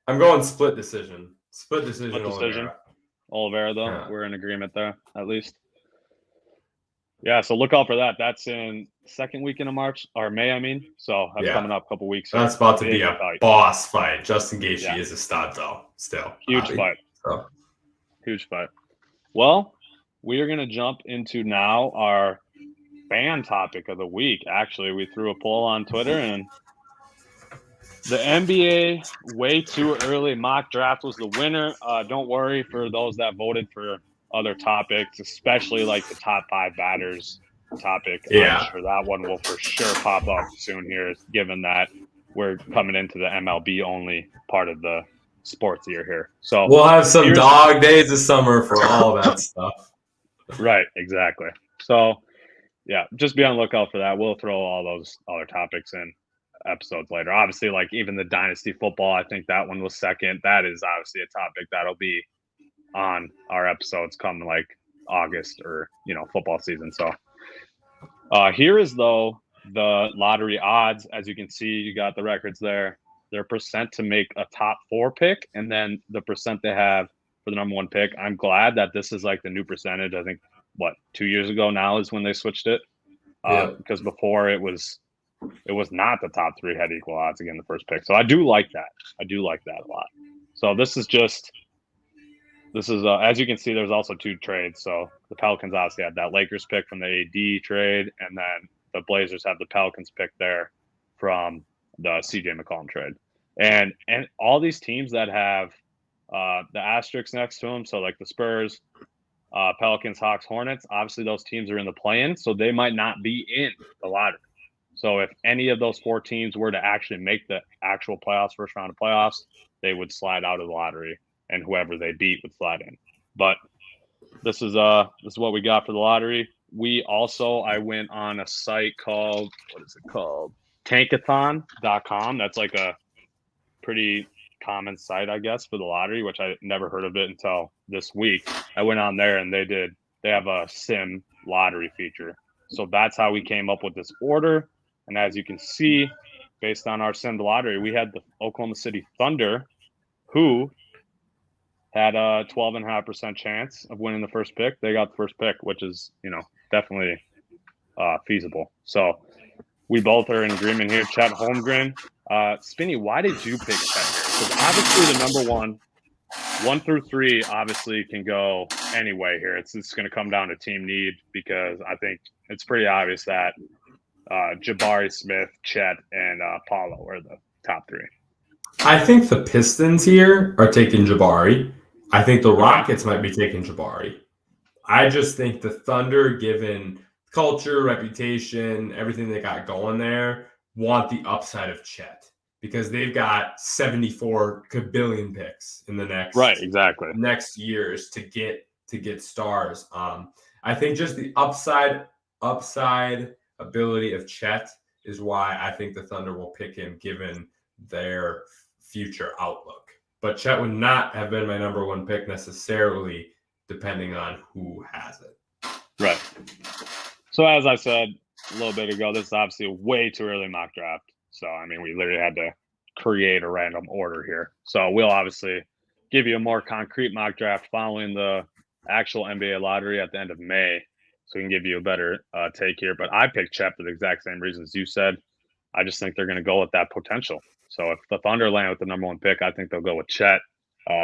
I'm going split decision. Split decision. Oliveira, though. Yeah. We're in agreement there, at least. Yeah, so look out for that. That's in second weekend of March, or May, I mean. So that's coming up a couple weeks. That's about to be a boss fight. Justin Gaethje is a stud, though, still. Huge fight. So. Huge fight. Well, we are going to jump into now our fan topic of the week. Actually, we threw a poll on Twitter, and the NBA way too early mock draft was the winner. Don't worry for those that voted for other topics, especially like the top 5 batters topic. Yeah. I'm sure that one will for sure pop up soon here, given that we're coming into the MLB only part of the sports year here. So we'll have some dog days this summer for all that stuff. Right, exactly. So yeah, just be on the lookout for that. We'll throw all those other topics in episodes later. Obviously, like even the dynasty football, I think that one was second. That is obviously a topic that'll be on our episodes come like August or football season. So here is though the lottery odds. As you can see, you got the records there. Their percent to make a top 4 pick, and then the percent they have for the number 1 pick. I'm glad that this is like the new percentage. I think 2 years ago now is when they switched it. Because before it was not the top 3 had equal odds again the first pick. So I do like that. I do like that a lot. So this is as you can see, there's also 2 trades. So the Pelicans obviously had that Lakers pick from the AD trade, and then the Blazers have the Pelicans pick there from the CJ McCollum trade. And all these teams that have the asterisks next to them, so like the Spurs, Pelicans, Hawks, Hornets, obviously those teams are in the play-in, so they might not be in the lottery. So if any of those 4 teams were to actually make the actual playoffs, first round of playoffs, they would slide out of the lottery, and whoever they beat would slide in. But this is what we got for the lottery. I went on a site called, what is it called? Tankathon.com. That's like a pretty common site, I guess, for the lottery, which I never heard of it until this week. I went on there and they have a sim lottery feature. So that's how we came up with this order. And as you can see, based on our sim lottery, we had the Oklahoma City Thunder, who had a 12.5% chance of winning the first pick. They got the first pick, which is, definitely feasible. So we both are in agreement here. Chet Holmgren. Spinny, why did you pick Chet here? Because obviously the number 1 through 3 obviously can go anyway here. It's going to come down to team need, because I think it's pretty obvious that Jabari Smith, Chet, and Paulo are the top 3. I think the Pistons here are taking Jabari. I think the Rockets might be taking Jabari. I just think the Thunder, given culture, reputation, everything they got going there, want the upside of Chet because they've got 74 kabillion picks in the Right, exactly. next years to get stars. I think just the upside ability of Chet is why I think the Thunder will pick him given their future outlook. But Chet would not have been my number one pick necessarily, depending on who has it. Right. So as I said a little bit ago, this is obviously a way too early mock draft. So I mean, we literally had to create a random order here. So we'll obviously give you a more concrete mock draft following the actual NBA lottery at the end of May, so we can give you a better take here. But I picked Chet for the exact same reasons you said. I just think they're going to go with that potential. So if the Thunder land with the number one pick, I think they'll go with Chet.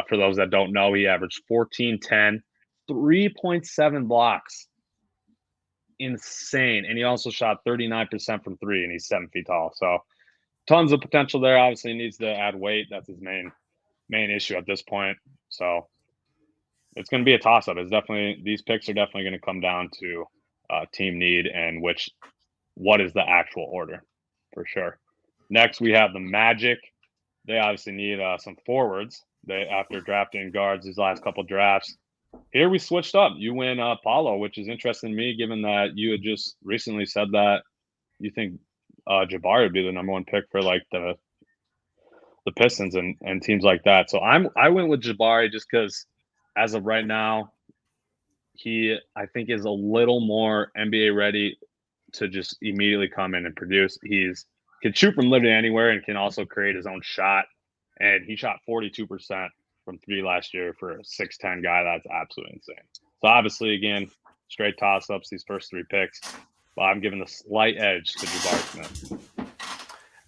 For those that don't know, he averaged 14, 10, 3.7 blocks. Insane. And he also shot 39% from three, and he's 7 feet tall. So tons of potential there. Obviously, he needs to add weight. That's his main issue at this point. So it's going to be a toss up. It's definitely, these picks are definitely going to come down to team need and what is the actual order for sure. Next, we have the Magic. They obviously need some forwards. After drafting guards these last couple drafts, here we switched up. You win Paulo, which is interesting to me, given that you had just recently said that you think Jabari would be the number one pick for like the Pistons and teams like that. So I went with Jabari just because as of right now, he I think is a little more NBA ready to just immediately come in and produce. Can shoot from literally anywhere and can also create his own shot. And he shot 42% from three last year for a 6'10" guy. That's absolutely insane. So obviously, again, straight toss-ups, these first three picks. But I'm giving the slight edge to Jabari Smith.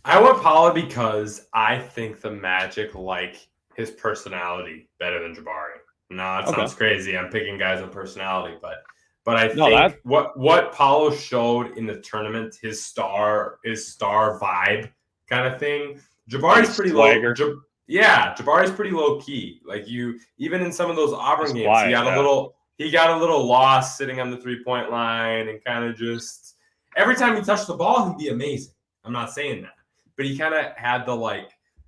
I went Paula because I think the Magic like his personality better than Jabari. No, it sounds crazy. I'm picking guys on personality, but I think what Paulo showed in the tournament, his star vibe kind of thing. Jabari's pretty swagger. Jabari's pretty low key. Like even in some of those Auburn games, quiet, he got a little lost sitting on the 3-point line and kind of just every time he touched the ball, he'd be amazing. I'm not saying that, but he kind of had the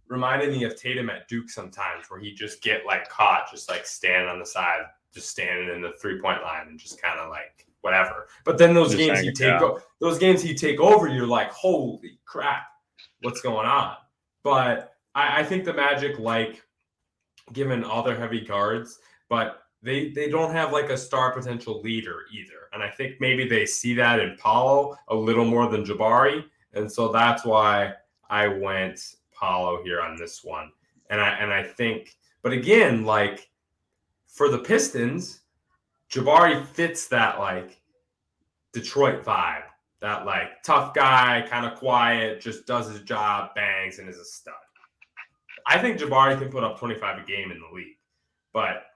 reminded me of Tatum at Duke sometimes, where he'd just get caught, just standing on the side, just standing in the 3-point line and just kind of whatever. But then those games he'd take over, you're like, holy crap, what's going on? But I think the Magic given all their heavy guards, but they don't have a star potential leader either. And I think maybe they see that in Paulo a little more than Jabari. And so that's why I went Paulo here on this one. And I think, but again, for the Pistons, Jabari fits that Detroit vibe, that tough guy, kind of quiet, just does his job, bangs, and is a stud. I think Jabari can put up 25 a game in the league, but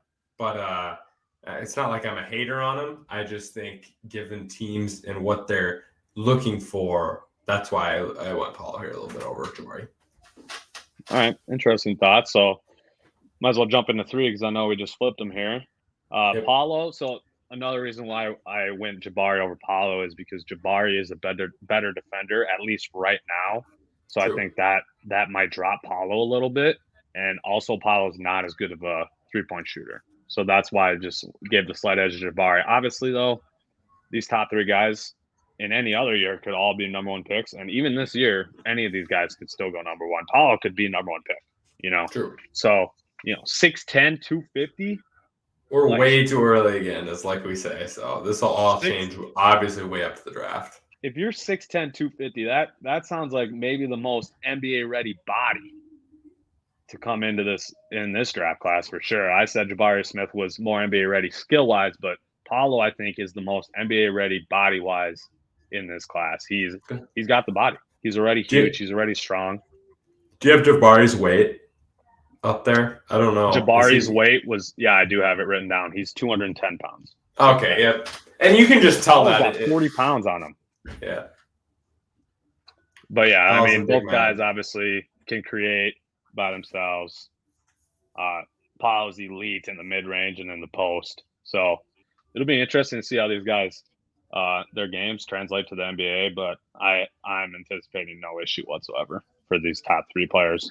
it's not like I'm a hater on him. I just think given teams and what they're looking for, that's why I went Paulo here a little bit over Jabari. All right, interesting thoughts. So might as well jump into three because I know we just flipped them here. Yep. Paulo. So another reason why I went Jabari over Paulo is because Jabari is a better defender, at least right now. So true. I think that might drop Paulo a little bit. And also Paulo's not as good of a three-point shooter. So that's why I just gave the slight edge to Jabari. Obviously, though, these top three guys in any other year could all be number one picks. And even this year, any of these guys could still go number one. Paulo could be number one pick, True. So, 6'10", 250. We're way too early again, as we say. So this will all change, obviously, way up to the draft. If you're 6'10", 250, that sounds like maybe the most NBA-ready body to come into this draft class for sure. I said Jabari Smith was more NBA-ready skill-wise, but Paulo, I think, is the most NBA-ready body-wise in this class. He's got the body. He's already huge. He's already strong. Do you have Jabari's weight up there? I don't know. Jabari's weight was, I do have it written down. He's 210 pounds. Okay, yep. And you can just tell that. 40 pounds on him. Yeah. But, I mean, both guys obviously can create by themselves. Paulo's elite in the mid-range and in the post. So it'll be interesting to see how these guys their games translate to the NBA, but I'm anticipating no issue whatsoever for these top 3 players.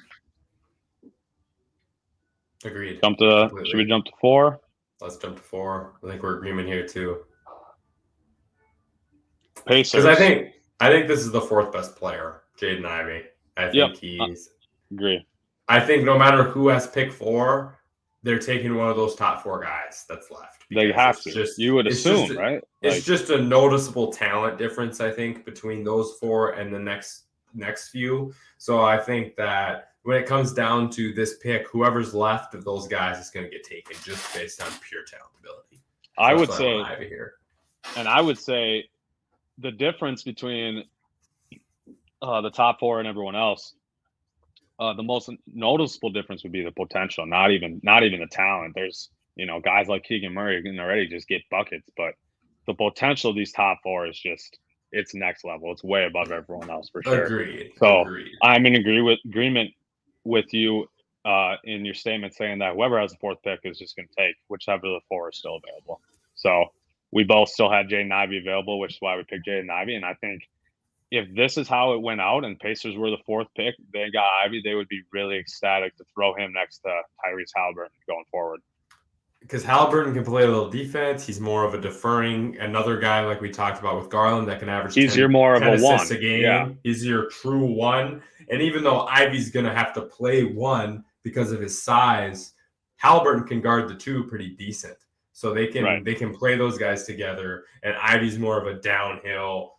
Agreed. Should we jump to 4? Let's jump to 4. I think we're agreement here too. Pacers. Because I think this is the 4th best player, Jaden Ivey. I think agree. I think no matter who has pick 4, they're taking one of those top 4 guys that's left. They have to. You would assume, right? It's just a noticeable talent difference, I think, between those 4 and the next few. So I think that when it comes down to this pick, whoever's left of those guys is going to get taken just based on pure talent ability. So I would say the difference between the top 4 and everyone else, the most noticeable difference would be the potential, not even the talent. There's, guys like Keegan Murray can already just get buckets, but the potential of these top 4 is just, it's next level. It's way above everyone else for sure. Agreed. I'm in agreement with you in your statement saying that whoever has the 4th pick is just going to take whichever of the 4 is still available. So we both still had Jaden Ivey available, which is why we picked Jaden Ivey. And I think if this is how it went out and Pacers were the 4th pick, they got Ivey, they would be really ecstatic to throw him next to Tyrese Halliburton going forward. Because Halliburton can play a little defense. He's more of a deferring. Another guy like we talked about with Garland that can average 10 more of a assists 1 a game. Yeah. He's your true 1. And even though Ivey's going to have to play 1 because of his size, Halliburton can guard the 2 pretty decent. So they can play those guys together. And Ivey's more of a downhill.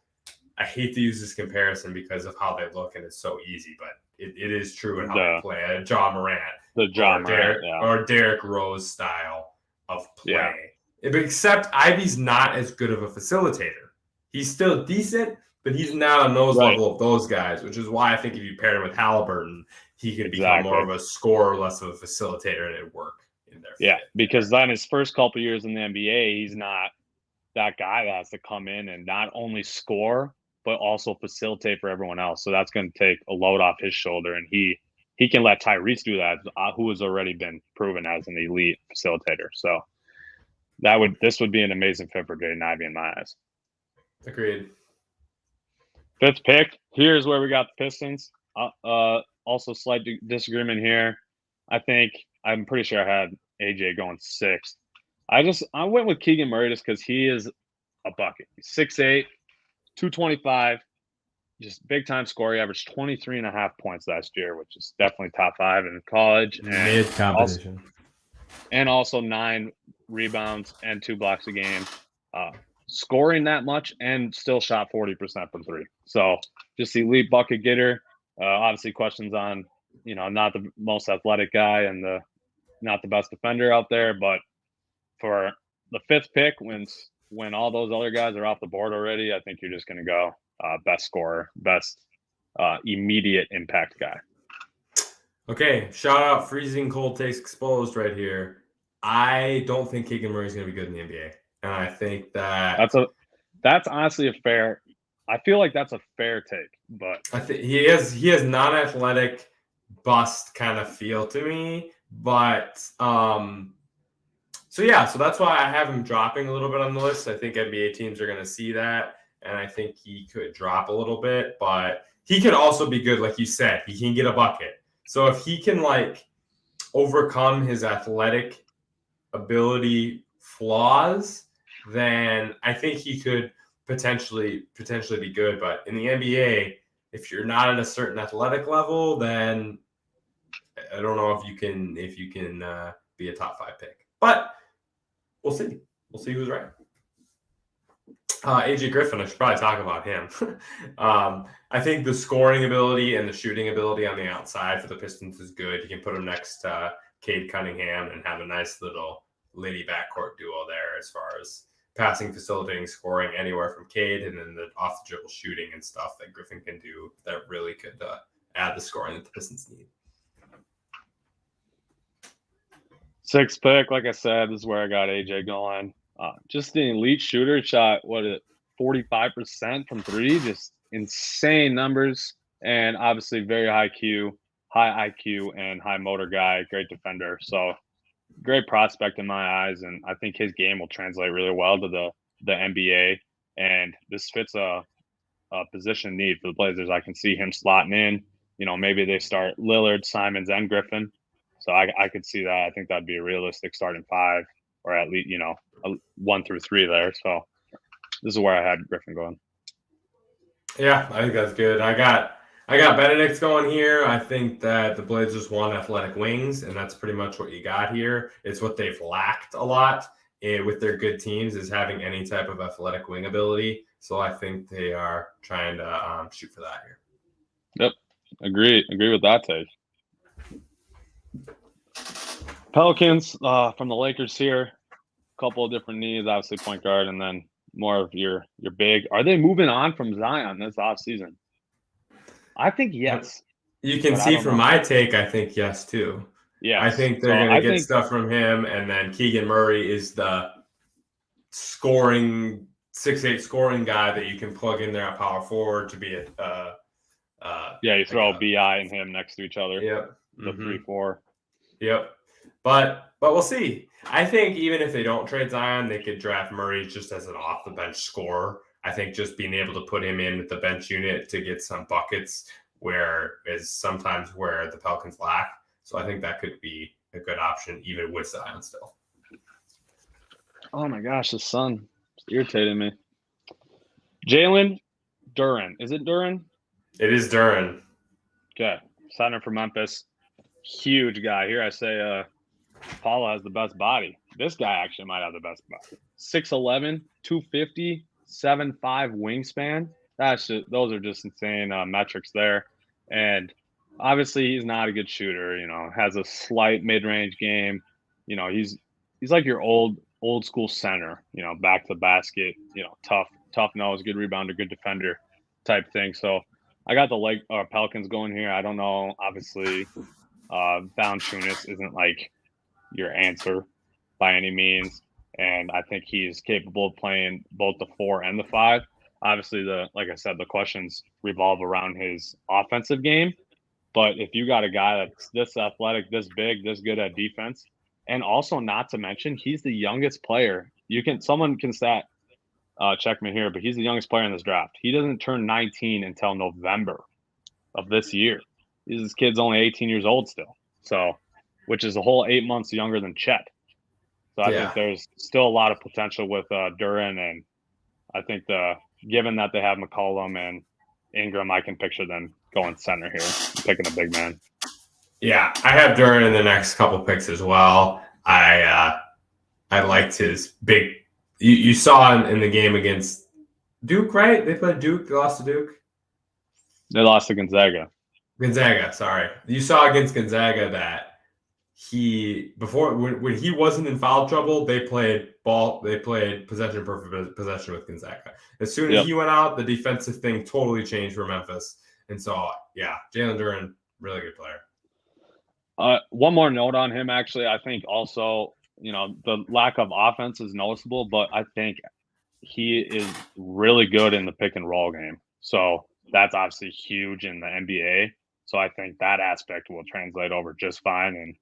I hate to use this comparison because of how they look and it's so easy, but it is true in how they play. Ja Morant. Or Derrick Rose style of play. Yeah. Except Ivey's not as good of a facilitator. He's still decent, but he's not on those level of those guys, which is why I think if you pair him with Halliburton, he could become more of a scorer, less of a facilitator, and it'd work in there. Yeah, because then his first couple years in the NBA, he's not that guy that has to come in and not only score, but also facilitate for everyone else. So that's going to take a load off his shoulder, and he can let Tyrese do that, who has already been proven as an elite facilitator. So this would be an amazing fit for Jaden Ivey in my eyes. Agreed. 5th pick. Here's where we got the Pistons. Also, slight disagreement here. I'm pretty sure I had AJ going 6th. I went with Keegan Murray just because he is a bucket. He's 6'8", 225. Just big time scorer. He averaged 23.5 points last year, which is definitely top 5 in college. Mid competition. And also 9 rebounds and 2 blocks a game. Scoring that much and still shot 40% from 3. So just elite bucket getter. Obviously questions on, not the most athletic guy and not the best defender out there, but for the 5th pick, when all those other guys are off the board already, I think you're just going to go best scorer, best immediate impact guy. Okay, shout out Freezing Cold Takes Exposed right here. I don't think Keegan Murray is going to be good in the NBA, and I think that's honestly a fair. I feel like that's a fair take, but I think he has non-athletic bust kind of feel to me, but so that's why I have him dropping a little bit on the list. I think NBA teams are going to see that, and I think he could drop a little bit, but he could also be good, like you said. He can get a bucket. So if he can overcome his athletic ability flaws, then I think he could potentially be good. But in the NBA, if you're not at a certain athletic level, then I don't know if you can be a top 5 pick. But we'll see. We'll see who's right. AJ Griffin, I should probably talk about him. I think the scoring ability and the shooting ability on the outside for the Pistons is good. You can put him next to Cade Cunningham and have a nice little lady backcourt duo there as far as passing, facilitating, scoring anywhere from Cade, and then the off-the-dribble shooting and stuff that Griffin can do that really could add the scoring that the Pistons need. 6th pick, like I said, this is where I got AJ going. Just an elite shooter, shot 45% from 3, just insane numbers, and obviously very high IQ and high motor guy, great defender. So great prospect in my eyes, and I think his game will translate really well to the NBA. and this fits a position need for the Blazers. I can see him slotting in. Maybe they start Lillard, Simons, and Griffin. So I could see that. I think that'd be a realistic starting five, or at least a 1 through 3 there. So this is where I had Griffin going. Yeah, I think that's good. I got Benedict going here. I think that the Blazers want athletic wings, and that's pretty much what you got here. It's what they've lacked a lot with their good teams, is having any type of athletic wing ability. So I think they are trying to shoot for that here. Yep, agree with that take. Pelicans from the Lakers here. A couple of different needs, obviously point guard, and then more of your big. Are they moving on from Zion this offseason? I think yes. You can see from my take, I think yes too. Yeah, I think they're going to get stuff from him, and then Keegan Murray is the scoring 6'8" scoring guy that you can plug in there at power forward to be you throw BI and him next to each other. Yep. The 3-4. Yep. But we'll see. I think even if they don't trade Zion, they could draft Murray just as an off the bench scorer. I think just being able to put him in with the bench unit to get some buckets is sometimes where the Pelicans lack. So I think that could be a good option even with Zion still. Oh my gosh, the sun is irritating me. Jalen Duren. Is it Duren? It is Duren. Okay. Center for Memphis. Huge guy. Here I say Paula has the best body. This guy actually might have the best body. 6'11", 250, 7'5" wingspan. Those are just insane metrics there. And obviously he's not a good shooter, has a slight mid-range game. He's like your old school center, back to the basket, tough nose, good rebounder, good defender type thing. So I got the Pelicans going here. I don't know. Obviously, Valanciunas isn't like your answer by any means, and I think he's capable of playing both the 4 and the 5. Obviously, like I said, the questions revolve around his offensive game. But if you got a guy that's this athletic, this big, this good at defense, and also not to mention he's the youngest player. Someone can check me here, but he's the youngest player in this draft. He doesn't turn 19 until November of this year. This kid's only 18 years old still, so which is a whole 8 months younger than Chet. So I think there's still a lot of potential with Duren, and I think given that they have McCollum and Ingram, I can picture them going center here, picking a big man. Yeah, I have Duren in the next couple picks as well. I liked his big. You saw in the game against Duke, right? They played Duke. They lost to Duke. They lost to Gonzaga. Sorry. You saw against Gonzaga that when he wasn't in foul trouble, they played possession perfect possession with Gonzaga. As soon as he went out, the defensive thing totally changed for Memphis. And so, yeah, Jalen Duren, really good player. One more note on him, actually. I think also, the lack of offense is noticeable, but I think he is really good in the pick and roll game. So that's obviously huge in the NBA. So I think that aspect will translate over just fine. And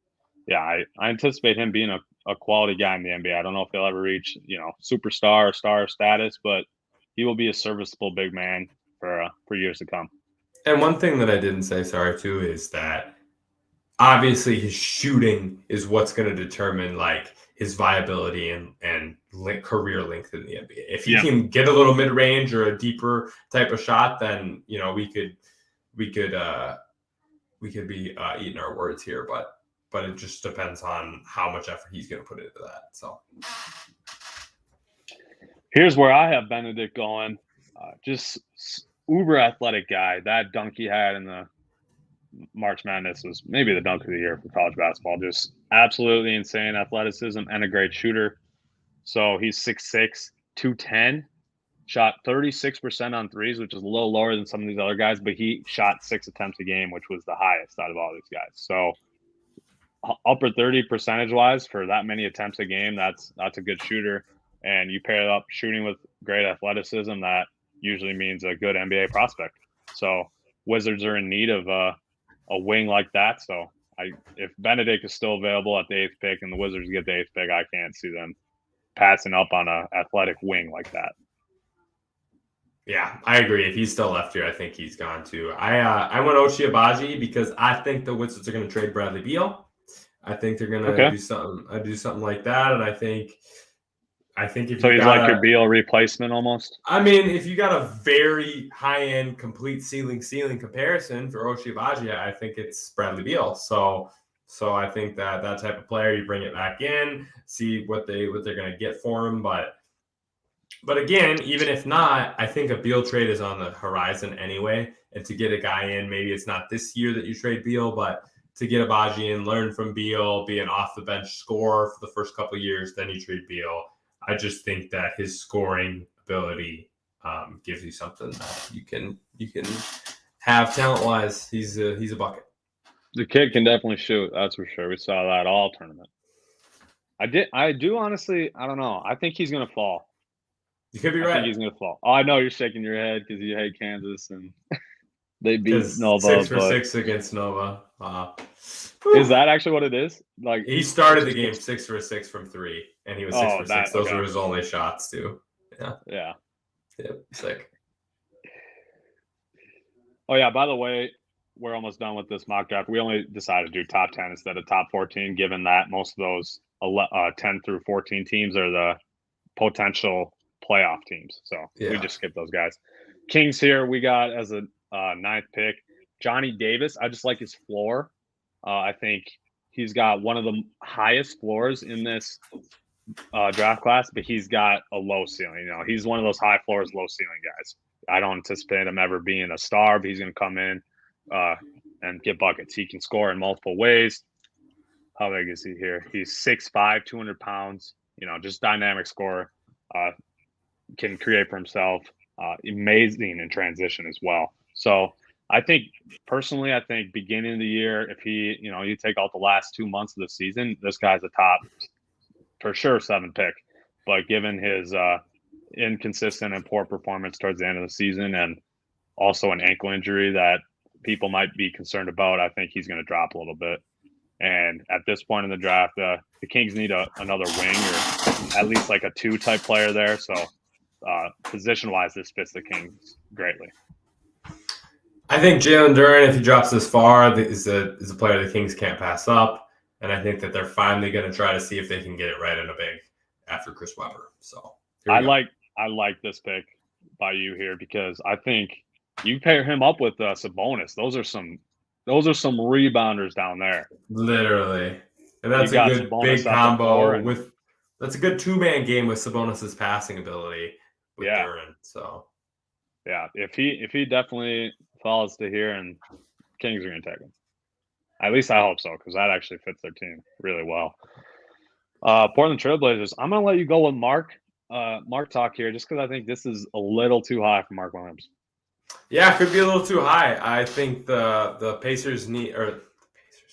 yeah, I anticipate him being a quality guy in the NBA. I don't know if he'll ever reach, superstar or star status, but he will be a serviceable big man for years to come. And one thing that I didn't say, too, is that obviously his shooting is what's going to determine like his viability and career length in the NBA. If he can get a little mid range or a deeper type of shot, then we could be eating our words here. But it just depends on how much effort he's going to put into that. So here's where I have Benedict going. Just uber athletic guy. That dunk he had in the March Madness was maybe the dunk of the year for college basketball. Just absolutely insane athleticism and a great shooter. So he's 6'6", 210, shot 36% on threes, which is a little lower than some of these other guys, but he shot 6 attempts a game, which was the highest out of all these guys. So upper 30 percentage-wise for that many attempts a game, that's a good shooter. And you pair it up shooting with great athleticism, that usually means a good NBA prospect. So Wizards are in need of a wing like that. So if Benedict is still available at the 8th pick and the Wizards get the 8th pick, I can't see them passing up on an athletic wing like that. Yeah, I agree. If he's still left here, I think he's gone too. I went Ochai Agbaji because I think the Wizards are going to trade Bradley Beal. I think they're going to Okay. do something like that, and I think if So you he's got like your a Beal replacement almost. I mean, if you got a very high end, complete ceiling comparison for Ochai Agbaji, I think it's Bradley Beal. So I think that type of player, you bring it back in, see what they're going to get for him. But again, even if not, I think a Beal trade is on the horizon anyway. And to get a guy in, maybe it's not this year that you trade Beal, but to get Agbaji in, learn from Beal, be an off the bench scorer for the first couple of years, then you trade Beal. I just think that his scoring ability gives you something that you can have talent wise. He's a bucket. The kid can definitely shoot. That's for sure. We saw that all tournament. I do honestly. I don't know. I think he's gonna fall. You could be I think right he's gonna fall. Oh, I know you're shaking your head because you hate Kansas and they beat because Nova, 6 for 6 against Nova. is that actually what it is? Like He started the game 6 for 6 from 3, and he was 6 oh, for 6. that Those okay. were his only shots too. Yeah. Yeah. Yep. Sick. Oh yeah. By the way, we're almost done with this mock draft. We only decided to do top 10 instead of top 14, given that most of those 10 through 14 teams are the potential playoff teams. So we just skipped those guys. Kings here we got as a ninth pick, Johnny Davis. I just like his floor. I think he's got one of the highest floors in this draft class, but he's got a low ceiling. You know, he's one of those high floors, low ceiling guys. I don't anticipate him ever being a star, but he's going to come in and get buckets. He can score in multiple ways. How big is he here? He's 6'5", 200 pounds. You know, just dynamic scorer. Can create for himself. Amazing in transition as well. So I think personally, I think beginning of the year, if he, you know, you take out the last 2 months of the season, this guy's a top for sure 7 pick. But given his inconsistent and poor performance towards the end of the season, and also an ankle injury that people might be concerned about, I think he's going to drop a little bit. And at this point in the draft, the Kings need another wing or at least like a 2 type player there. So position-wise, this fits the Kings greatly. I think Jalen Duren, if he drops this far, is a player the Kings can't pass up. And I think that they're finally going to try to see if they can get it right in a big after Chris Webber. So I like this pick by you here because I think you pair him up with Sabonis. Those are some rebounders down there. Literally. And that's a good Sabonis big combo and, with that's a good 2-man game with Sabonis's passing ability with yeah. Duren. So yeah, if he definitely falls to here, and Kings are going to take him. At least I hope so, because that actually fits their team really well. Portland Trailblazers. I'm going to let you go with Mark talk here, just because I think this is a little too high for Mark Williams. Yeah, it could be a little too high. I think the Pacers need, or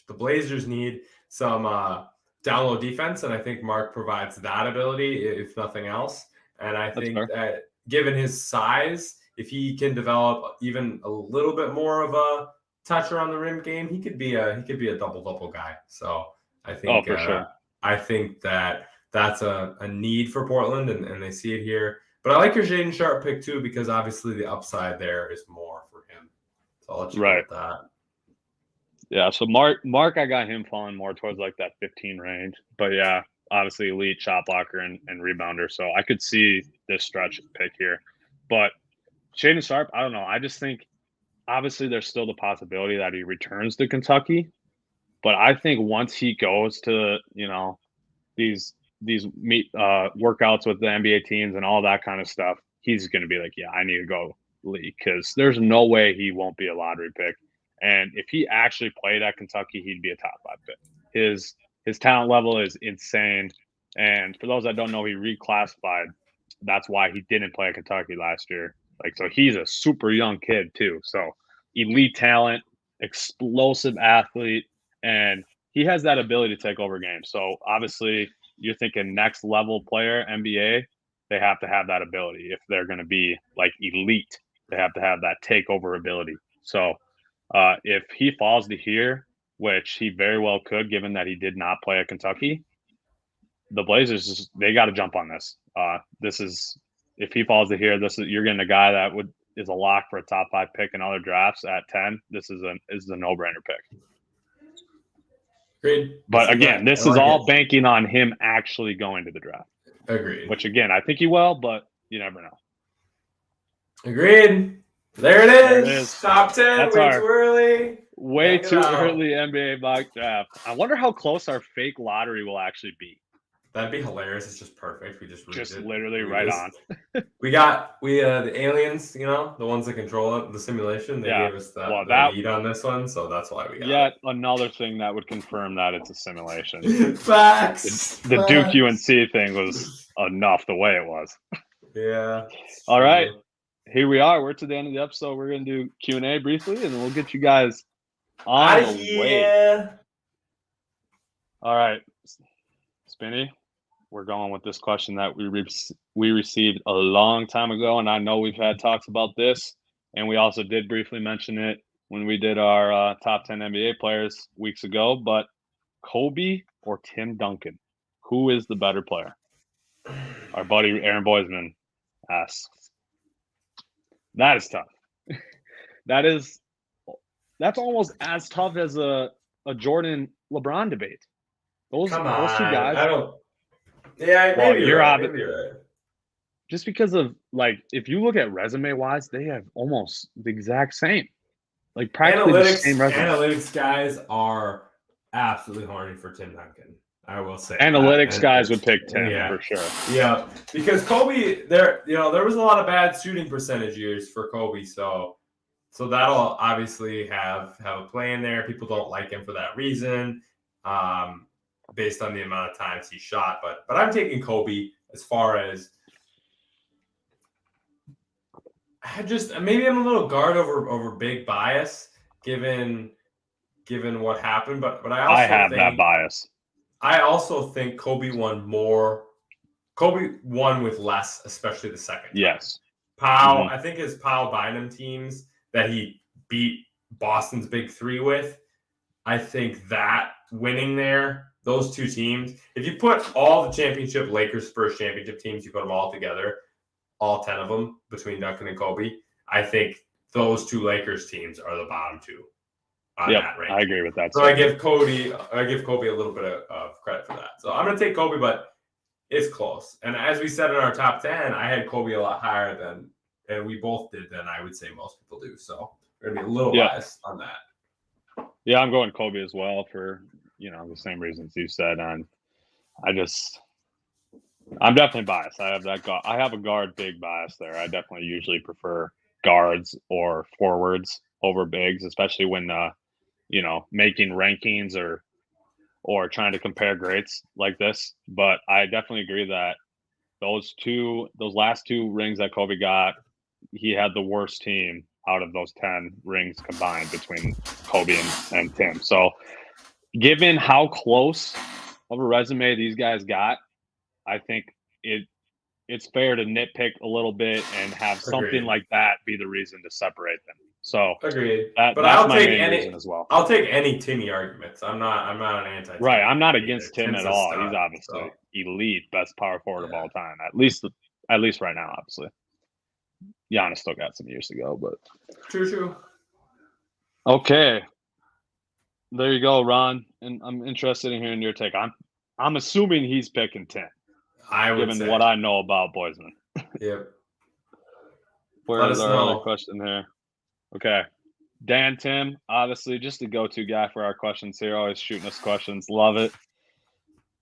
the Blazers need some down low defense, and I think Mark provides that ability, if nothing else. And I think that given his size, if he can develop even a little bit more of a toucher on the rim game, he could be a double guy. So I think for sure. I think that's a need for Portland, and they see it here. But I like your Shaedon Sharpe pick too, because obviously the upside there is more for him. So I'll let you go with that. Yeah, so Mark, I got him falling more towards like that 15 range. But yeah, obviously elite shot blocker and rebounder. So I could see this stretch pick here. But Shaedon Sharpe, I don't know. I just think obviously there's still the possibility that he returns to Kentucky. But I think once he goes to, you know, these workouts with the NBA teams and all that kind of stuff, he's going to be like, yeah, I need to go league, because there's no way he won't be a lottery pick. And if he actually played at Kentucky, he'd be a top 5 pick. His talent level is insane. And for those that don't know, he reclassified. That's why he didn't play at Kentucky last year. Like, so he's a super young kid too. So elite talent, explosive athlete, and he has that ability to take over games. So obviously you're thinking next level player, NBA, they have to have that ability. If they're going to be like elite, they have to have that takeover ability. So if he falls to here, which he very well could, given that he did not play at Kentucky, the Blazers, they got to jump on this. This is if he falls to here, you're getting a guy that is a lock for a top 5 pick in other drafts at 10. This is a no-brainer pick. Agreed. But again, this is all banking on him actually going to the draft. Agreed. Which again, I think he will, but you never know. Agreed. There it is. Top 10. That's way too early. Way too early NBA mock draft. I wonder how close our fake lottery will actually be. That'd be hilarious. It's just perfect. We just literally right on. we the aliens, you know, the ones that control it, the simulation. They gave us the lead on this one, so that's why we got yet another thing that would confirm that it's a simulation. Facts. The Duke UNC thing was enough the way it was. Yeah. All right. Here we are. We're to the end of the episode. We're going to do Q&A briefly, and then we'll get you guys on the way. All right. Spinny, we're going with this question that we received a long time ago, and I know we've had talks about this, and we also did briefly mention it when we did our top 10 NBA players weeks ago, but Kobe or Tim Duncan, who is the better player? Our buddy Aaron Boisman asks. That is tough. That's almost as tough as a Jordan LeBron debate. Those two guys. I don't. Yeah, maybe you're right. Just because of if you look at resume wise, they have almost the exact same. Practically the same resume. Analytics guys are absolutely horny for Tim Duncan. I will say analytics guys would pick Tim for sure. Yeah, because Kobe, there was a lot of bad shooting percentage years for Kobe, so that'll obviously have a play in there. People don't like him for that reason, based on the amount of times he shot. But I'm taking Kobe as far as maybe I'm a little guard over big bias given what happened, but I have that bias. I also think Kobe won more. Kobe won with less, especially the second time. Yes. Powell, I think his Powell Bynum teams that he beat Boston's big three with, I think that winning there, those two teams, if you put all the championship Lakers Spurs championship teams, you put them all together, all 10 of them between Duncan and Kobe, I think those two Lakers teams are the bottom two. Yeah, I agree with that. So I give Kobe a little bit of credit for that. So I'm going to take Kobe, but it's close. And as we said in our top 10, I had Kobe a lot higher and we both did than I would say most people do. So we're going to be a little biased on that. Yeah, I'm going Kobe as well for, the same reasons you said. And I'm definitely biased. I have a guard big bias there. I definitely usually prefer guards or forwards over bigs, especially when making rankings or trying to compare grades like this. But I definitely agree that those last 2 rings that Kobe got, he had the worst team out of those 10 rings combined between Kobe and Tim. So given how close of a resume these guys got, I think it's fair to nitpick a little bit and have something like that be the reason to separate them. So agreed. But I'll take any reason as well. I'll take any Timmy arguments. I'm not an anti. Right, I'm not against Tim at all. He's obviously elite, best power forward of all time. At least right now, obviously. Giannis still got some years to go, but true. Okay, there you go, Ron. And I'm interested in hearing your take. I'm assuming he's picking Tim. Given what I know about Boisman. Yep. Where's our other question here? Okay. Dan Tim, obviously just the go-to guy for our questions here, always shooting us questions. Love it.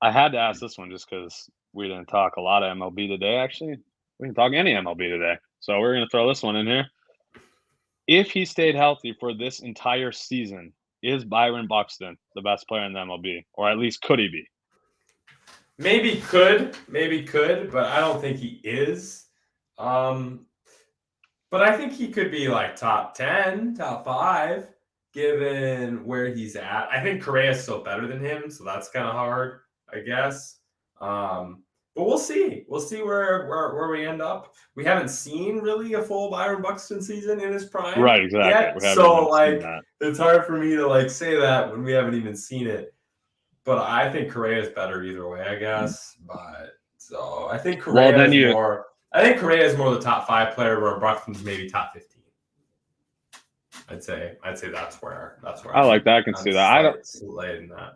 I had to ask this one just because we didn't talk a lot of MLB today, actually. We didn't talk any MLB today. So we're going to throw this one in here. If he stayed healthy for this entire season, is Byron Buxton the best player in the MLB? Or at least could he be? Maybe could, but I don't think he is. But I think he could be top 10, top 5, given where he's at. I think Correa's still better than him, so that's kind of hard, I guess. But we'll see. We'll see where we end up. We haven't seen really a full Byron Buxton season in his prime. Right, exactly. Yet, so it's hard for me to say that when we haven't even seen it. But I think Correa is better either way, I guess. But so I think Correa is more. I think Correa is more the top 5 player, where Buxton's maybe top 15. I'd say that's where I like that. I can see that. I don't in that.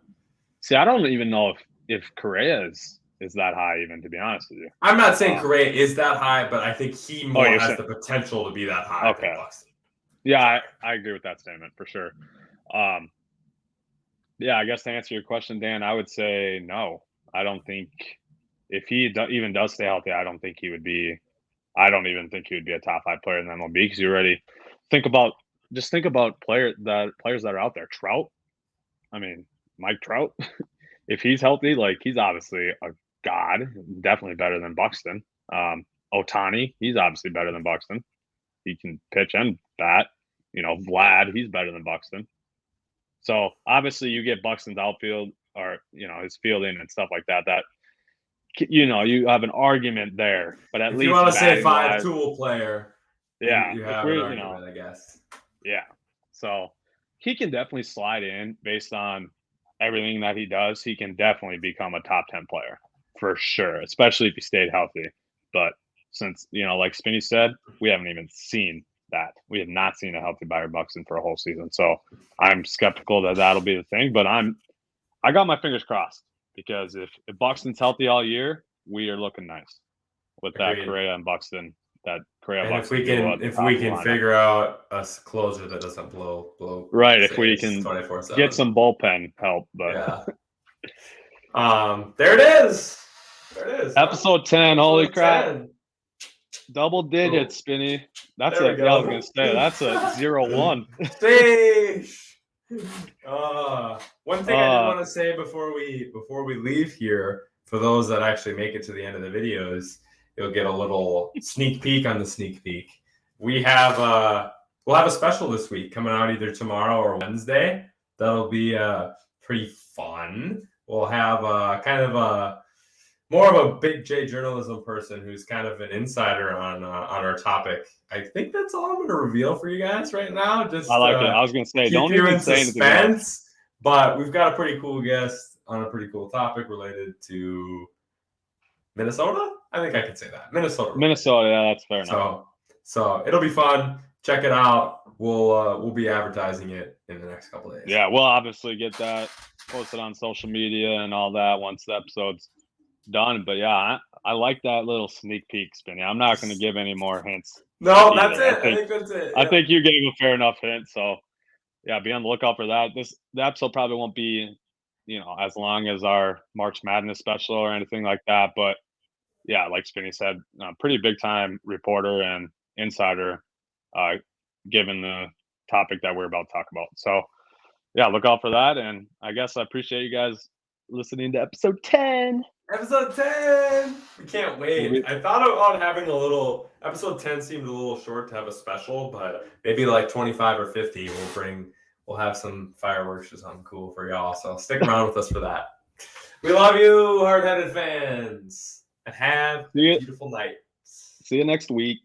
see. I don't even know if Correa is that high, even, to be honest with you. I'm not saying Correa is that high, but I think he more has the potential to be that high than Buxton. Yeah, I agree with that statement for sure. Yeah, I guess to answer your question, Dan, I would say no. I don't think if he even does stay healthy, I don't think he would be. I don't even think he would be a top 5 player in the MLB, because you already think about players that are out there. Trout, I mean, Mike Trout, if he's healthy, like, he's obviously a god, definitely better than Buxton. Ohtani, he's obviously better than Buxton. He can pitch and bat. Vlad, he's better than Buxton. So obviously you get Buxton's outfield, or his fielding and stuff like that. That you have an argument there, but at least you want to say 5-tool player, yeah, you have an argument, I guess. Yeah, so he can definitely slide in based on everything that he does. He can definitely become a top 10 player for sure, especially if he stayed healthy. But since like Spinny said, we haven't even seen that. We have not seen a healthy Byron Buxton for a whole season, so I'm skeptical that that'll be the thing. But I got my fingers crossed, because if Buxton's healthy all year, we are looking nice with that Correa and Buxton. That Correa and Buxton. If we can figure out a closer that doesn't blow right, if we can 24/7. Get some bullpen help, but yeah. There it is. Episode 10. Holy crap. Double digits, Spinny. That's I was gonna say that's a 0-1. One thing I did want to say before we leave here, for those that actually make it to the end of the video, is you'll get a little sneak peek on the sneak peek. We'll have a special this week coming out either tomorrow or Wednesday. That'll be pretty fun. We'll have kind of more of a big J journalism person who's kind of an insider on our topic. I think that's all I'm going to reveal for you guys right now. Just I like it. I was going to say, don't even say suspense. But we've got a pretty cool guest on a pretty cool topic related to Minnesota. I think I can say that. Minnesota, yeah, that's fair enough. So it'll be fun. Check it out. We'll be advertising it in the next couple of days. Yeah, we'll obviously get that posted on social media and all that once the episode's done. But yeah, I like that little sneak peek, Spinny. I'm not going to give any more hints. No, that's it. I think that's it. I think you gave a fair enough hint. So yeah, be on the lookout for that. The episode probably won't be, as long as our March Madness special or anything like that. But yeah, like Spinny said, pretty big time reporter and insider, given the topic that we're about to talk about. So yeah, look out for that. And I guess I appreciate you guys listening to episode 10. Episode 10! We can't wait. I thought about having a little... Episode 10 seemed a little short to have a special, but maybe like 25 or 50 we'll have some fireworks or something cool for y'all. So stick around with us for that. We love you, hard-headed fans. And have a beautiful night. See you next week.